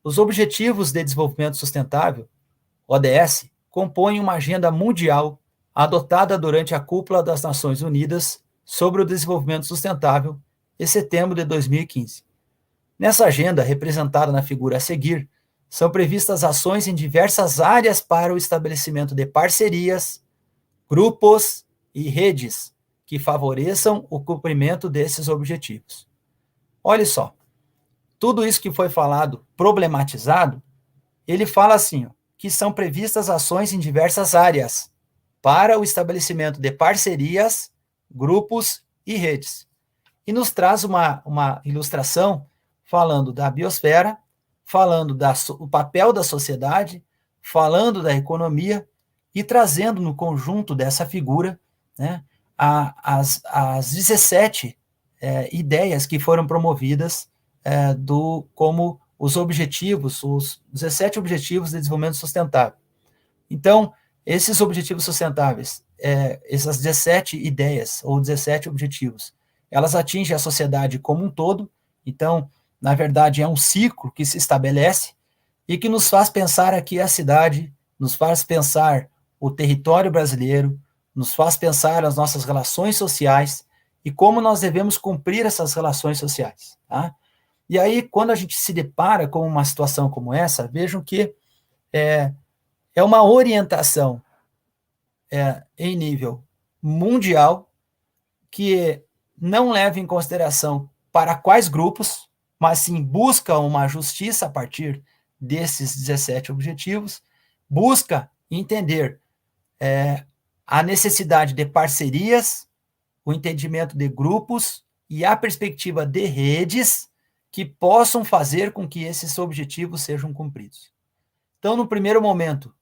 os Objetivos de Desenvolvimento Sustentável, ODS, compõem uma agenda mundial adotada durante a Cúpula das Nações Unidas sobre o Desenvolvimento Sustentável, em setembro de 2015. Nessa agenda, representada na figura a seguir, são previstas ações em diversas áreas para o estabelecimento de parcerias, grupos e redes que favoreçam o cumprimento desses objetivos. Olha só, tudo isso que foi falado, problematizado, ele fala assim, que são previstas ações em diversas áreas para o estabelecimento de parcerias, grupos e redes. E nos traz uma ilustração falando da biosfera, falando do papel da sociedade, falando da economia e trazendo no conjunto dessa figura, né, as 17 ideias que foram promovidas como os objetivos, os 17 Objetivos de Desenvolvimento Sustentável. Então, esses objetivos sustentáveis, essas 17 ideias ou 17 objetivos, elas atingem a sociedade como um todo. Então, na verdade, é um ciclo que se estabelece e que nos faz pensar aqui a cidade, nos faz pensar o território brasileiro, nos faz pensar as nossas relações sociais e como nós devemos cumprir essas relações sociais, tá? E aí, quando a gente se depara com uma situação como essa, vejam que é uma orientação em nível mundial que não leva em consideração para quais grupos, mas sim busca uma justiça a partir desses 17 objetivos, busca entender a necessidade de parcerias, o entendimento de grupos e a perspectiva de redes que possam fazer com que esses objetivos sejam cumpridos. Então, no primeiro momento,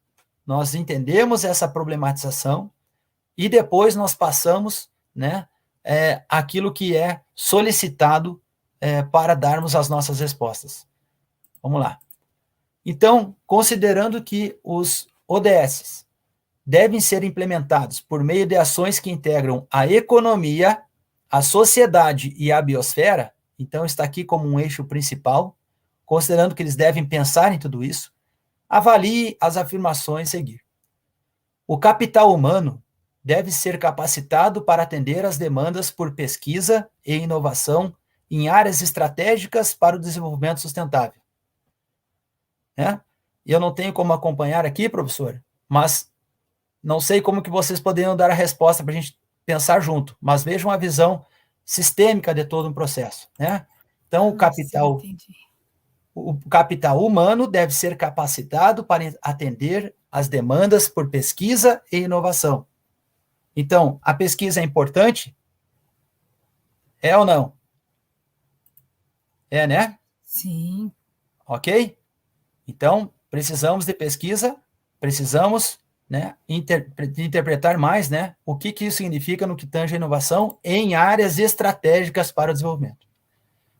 nós entendemos essa problematização e depois nós passamos, né, aquilo que é solicitado para darmos as nossas respostas. Vamos lá. Então, considerando que os ODS devem ser implementados por meio de ações que integram a economia, a sociedade e a biosfera, então está aqui como um eixo principal, considerando que eles devem pensar em tudo isso, avalie as afirmações a seguir. O capital humano deve ser capacitado para atender às demandas por pesquisa e inovação em áreas estratégicas para o desenvolvimento sustentável. Né? E eu não tenho como acompanhar aqui, professor, mas não sei como que vocês poderiam dar a resposta para a gente pensar junto, mas vejam a visão sistêmica de todo um processo. Né? Então, o capital humano deve ser capacitado para atender às demandas por pesquisa e inovação. Então, a pesquisa é importante? É ou não? É, né? Sim. Ok? Então, precisamos de pesquisa, precisamos, né, interpretar mais, né, o que isso significa no que tange a inovação em áreas estratégicas para o desenvolvimento.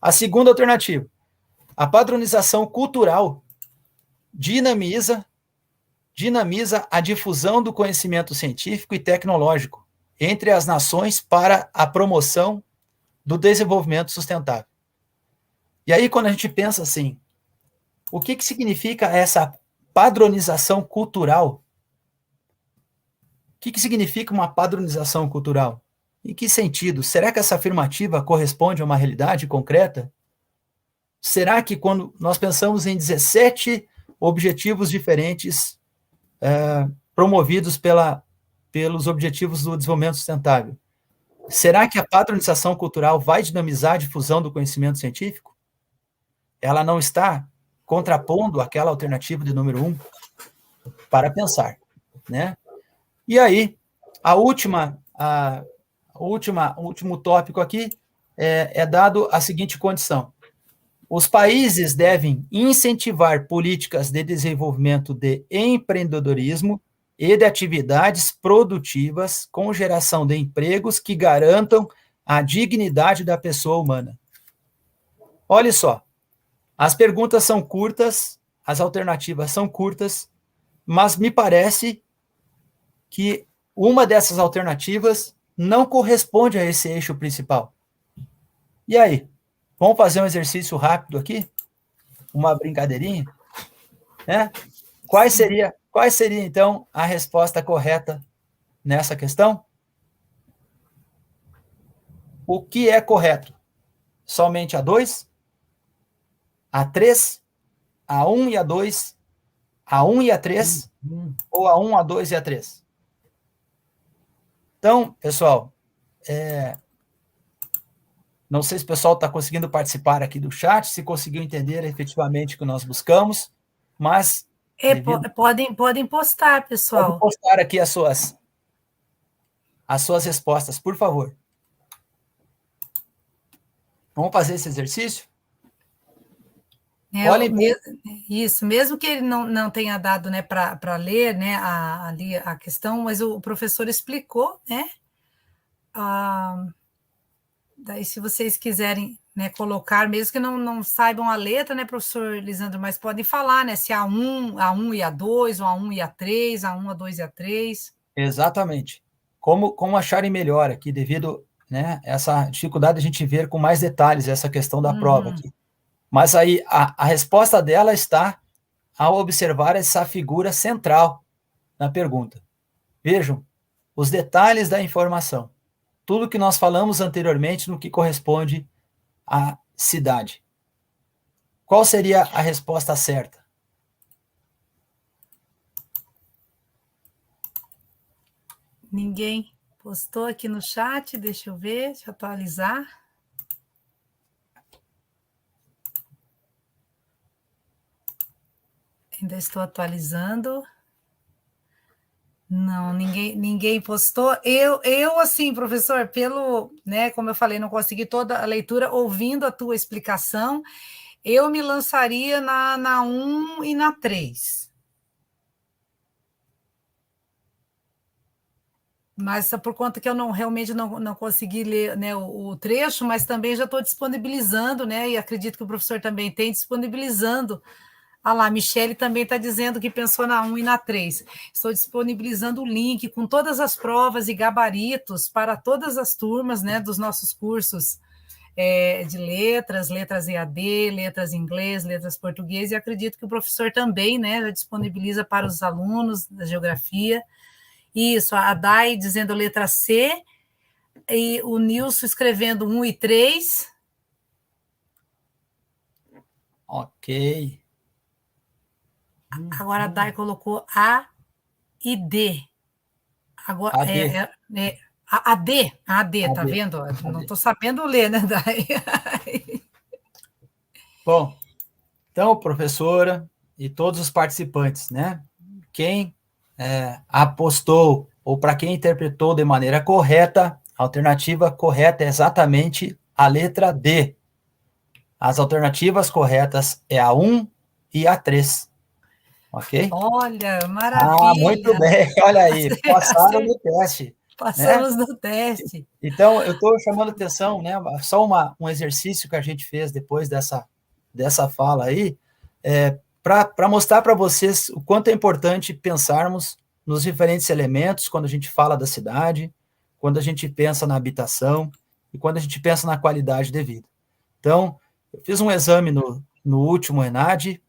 A segunda alternativa, a padronização cultural dinamiza a difusão do conhecimento científico e tecnológico entre as nações para a promoção do desenvolvimento sustentável. E aí, quando a gente pensa assim, o que significa essa padronização cultural? O que significa uma padronização cultural? Em que sentido? Será que essa afirmativa corresponde a uma realidade concreta? Será que quando nós pensamos em 17 objetivos diferentes promovidos pelos Objetivos do Desenvolvimento Sustentável, será que a padronização cultural vai dinamizar a difusão do conhecimento científico? Ela não está contrapondo aquela alternativa de número 1 para pensar, né? E aí, o último tópico aqui é dado a seguinte condição. Os países devem incentivar políticas de desenvolvimento de empreendedorismo e de atividades produtivas com geração de empregos que garantam a dignidade da pessoa humana. Olha só, as perguntas são curtas, as alternativas são curtas, mas me parece que uma dessas alternativas não corresponde a esse eixo principal. E aí? Vamos fazer um exercício rápido aqui? Uma brincadeirinha? Né? Qual seria, então, a resposta correta nessa questão? O que é correto? Somente a 2? A 3? A 1 e a 2? A 1 e a 3? Ou a 1, a 2 e a 3? Então, pessoal, não sei se o pessoal está conseguindo participar aqui do chat, se conseguiu entender efetivamente o que nós buscamos, mas... Podem postar, pessoal. Pode postar aqui as suas respostas, por favor. Vamos fazer esse exercício? Isso, mesmo que ele não tenha dado, né, para ler, né, ali a questão, mas o professor explicou, né? Daí, se vocês quiserem, né, colocar, mesmo que não saibam a letra, né, professor Lisandro, mas podem falar, né, se a 1 e a 2, ou a 1 e a 3, a 1, a 2 e a 3. Exatamente. Como acharem melhor aqui, devido, né, essa dificuldade de a gente ver com mais detalhes essa questão da prova aqui. Mas aí a resposta dela está ao observar essa figura central na pergunta. Vejam os detalhes da informação. Tudo que nós falamos anteriormente no que corresponde à cidade. Qual seria a resposta certa? Ninguém postou aqui no chat, deixa eu ver, deixa eu atualizar. Ainda estou atualizando. Não, ninguém postou. Eu assim, professor, pelo, né, como eu falei, não consegui toda a leitura, ouvindo a tua explicação, eu me lançaria na 1 e na 3. Mas só por conta que eu realmente não consegui ler, né, o trecho, mas também já estou disponibilizando, né? E acredito que o professor também tem disponibilizando. Ah lá, a Michele também está dizendo que pensou na 1 e na 3. Estou disponibilizando o link com todas as provas e gabaritos para todas as turmas, né, dos nossos cursos de letras EAD, letras em inglês, letras português, e acredito que o professor também, né, já disponibiliza para os alunos da geografia. Isso, a Dai dizendo letra C, e o Nilson escrevendo 1 e 3. Ok. Agora a Dai colocou A e D. Agora, AD. a D, tá AD. vendo? Não AD. estou sabendo ler, né, Dai? Bom, então, professora e todos os participantes, né? Quem apostou ou para quem interpretou de maneira correta, a alternativa correta é exatamente a letra D. As alternativas corretas é a 1 e a 3. Ok? Olha, Muito maravilha! bem, olha aí, passaram no teste, né? Passamos no teste. Então, eu estou chamando atenção, né? Só um exercício que a gente fez depois dessa fala aí, para mostrar para vocês o quanto é importante pensarmos nos diferentes elementos quando a gente fala da cidade, quando a gente pensa na habitação e quando a gente pensa na qualidade de vida. Então, eu fiz um exame no último ENAD,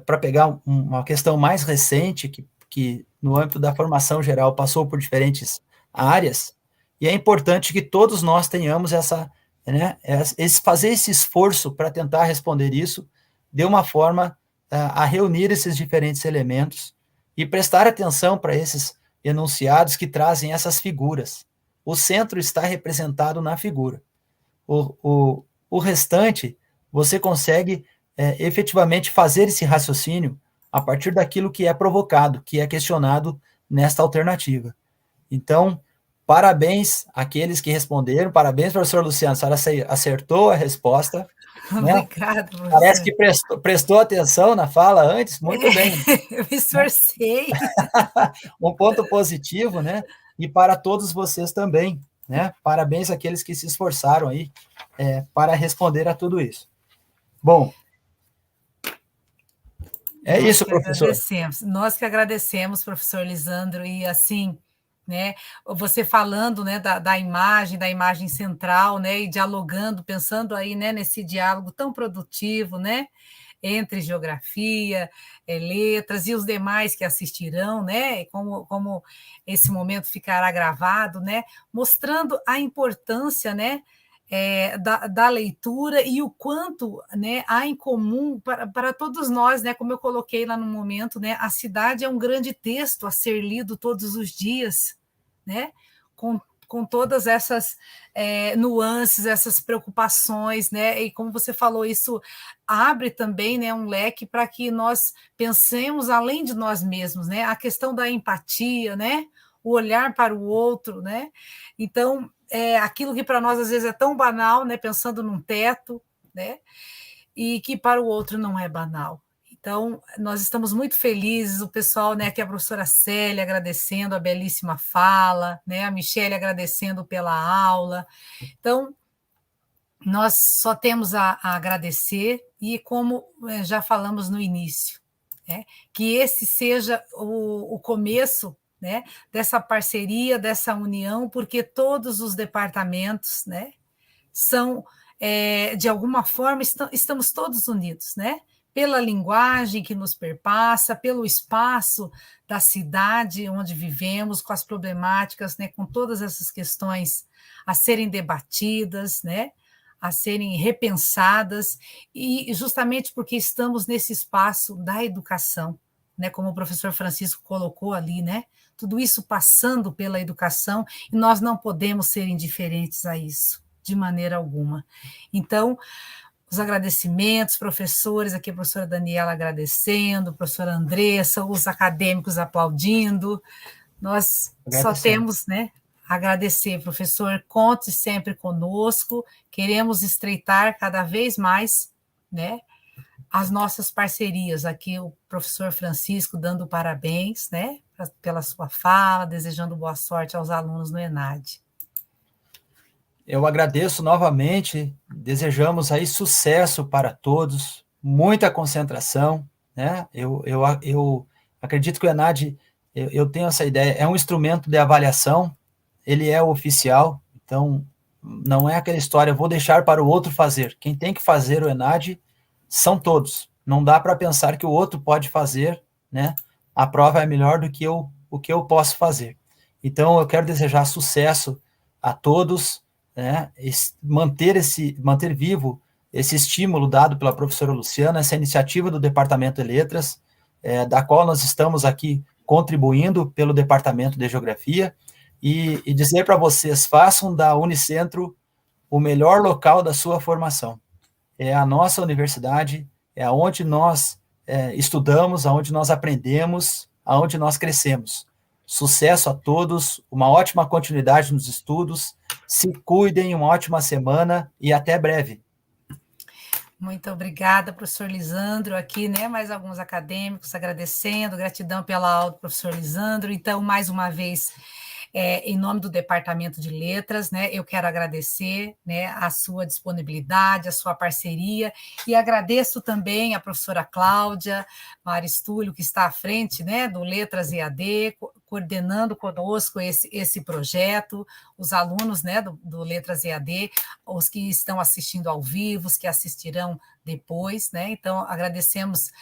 para pegar uma questão mais recente, que no âmbito da formação geral passou por diferentes áreas, e é importante que todos nós tenhamos fazer esse esforço para tentar responder isso de uma forma a reunir esses diferentes elementos e prestar atenção para esses enunciados que trazem essas figuras. O centro está representado na figura. O restante, você consegue efetivamente fazer esse raciocínio a partir daquilo que é provocado, que é questionado nesta alternativa. Então, parabéns àqueles que responderam, parabéns, professor Luciano, a senhora acertou a resposta, né? Obrigada, Parece professor. que prestou atenção na fala antes, muito bem. Eu me esforcei. Um ponto positivo, né? E para todos vocês também, né? Parabéns àqueles que se esforçaram aí para responder a tudo isso. Bom, isso, professor. Nós que agradecemos, professor Lisandro, e assim, né, você falando, né, da imagem central, né, e dialogando, pensando aí, né, nesse diálogo tão produtivo, né, entre geografia, letras e os demais que assistirão, né, e como esse momento ficará gravado, né, mostrando a importância, né, da leitura e o quanto, né, há em comum para todos nós, né, como eu coloquei lá no momento, né, a cidade é um grande texto a ser lido todos os dias, né, com todas essas nuances, essas preocupações, né, e como você falou, isso abre também, né, um leque para que nós pensemos além de nós mesmos, né, a questão da empatia, né, o olhar para o outro, né, então aquilo que para nós às vezes é tão banal, né, pensando num teto, né, e que para o outro não é banal. Então, nós estamos muito felizes, o pessoal, né, aqui a professora Célia agradecendo a belíssima fala, né, a Michele agradecendo pela aula. Então, nós só temos a agradecer e como já falamos no início, né, que esse seja o começo, né, dessa parceria, dessa união, porque todos os departamentos, né, são, de alguma forma, estamos todos unidos, né? Pela linguagem que nos perpassa, pelo espaço da cidade onde vivemos, com as problemáticas, né, com todas essas questões a serem debatidas, né, a serem repensadas, e justamente porque estamos nesse espaço da educação, né, como o professor Francisco colocou ali, né, tudo isso passando pela educação, e nós não podemos ser indiferentes a isso, de maneira alguma. Então, os agradecimentos, professores, aqui a professora Daniela agradecendo, a professora Andressa, os acadêmicos aplaudindo, Nós só Agradecemos. temos, né, agradecer, professor, conte sempre conosco, queremos estreitar cada vez mais, né, as nossas parcerias. Aqui o professor Francisco dando parabéns, né, pela sua fala, desejando boa sorte aos alunos no ENAD. Eu agradeço novamente, desejamos aí sucesso para todos, muita concentração, né? Eu acredito que o ENAD, eu tenho essa ideia, é um instrumento de avaliação, ele é oficial, então não é aquela história, vou deixar para o outro fazer. Quem tem que fazer o ENAD são todos. Não dá para pensar que o outro pode fazer, né? A prova é melhor do que o que eu posso fazer. Então, eu quero desejar sucesso a todos, né? Manter vivo esse estímulo dado pela professora Luciana, essa iniciativa do Departamento de Letras, da qual nós estamos aqui contribuindo pelo Departamento de Geografia, e dizer para vocês, façam da Unicentro o melhor local da sua formação. É a nossa universidade, é onde nós estudamos, aonde nós aprendemos, aonde nós crescemos. Sucesso a todos, uma ótima continuidade nos estudos, se cuidem, uma ótima semana e até breve. Muito obrigada, professor Lisandro, aqui, né, mais alguns acadêmicos agradecendo, gratidão pela aula do professor Lisandro. Então, mais uma vez, em nome do Departamento de Letras, né, eu quero agradecer, né, a sua disponibilidade, a sua parceria, e agradeço também a professora Cláudia Maristúlio, que está à frente, né, do Letras EAD, coordenando conosco esse projeto, os alunos, né, do Letras EAD, os que estão assistindo ao vivo, os que assistirão depois, né, então agradecemos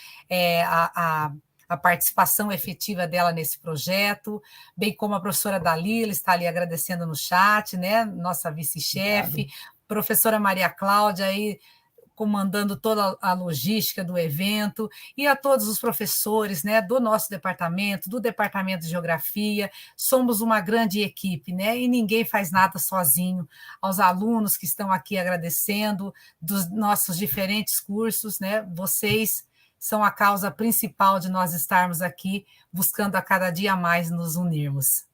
a participação efetiva dela nesse projeto, bem como a professora Dalila está ali agradecendo no chat, né, nossa vice-chefe, professora Maria Cláudia aí comandando toda a logística do evento, e a todos os professores, né, do nosso departamento, do Departamento de Geografia, somos uma grande equipe, né, e ninguém faz nada sozinho. Aos alunos que estão aqui agradecendo, dos nossos diferentes cursos, né, vocês são a causa principal de nós estarmos aqui, buscando a cada dia mais nos unirmos.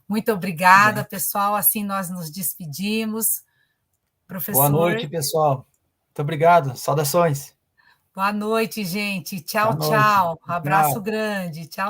Muito obrigada, pessoal, assim nós nos despedimos. Professor... Boa noite, pessoal. Muito obrigado. Saudações. Boa noite, gente. Tchau, Boa noite. tchau. Abraço Tchau. grande. Tchau.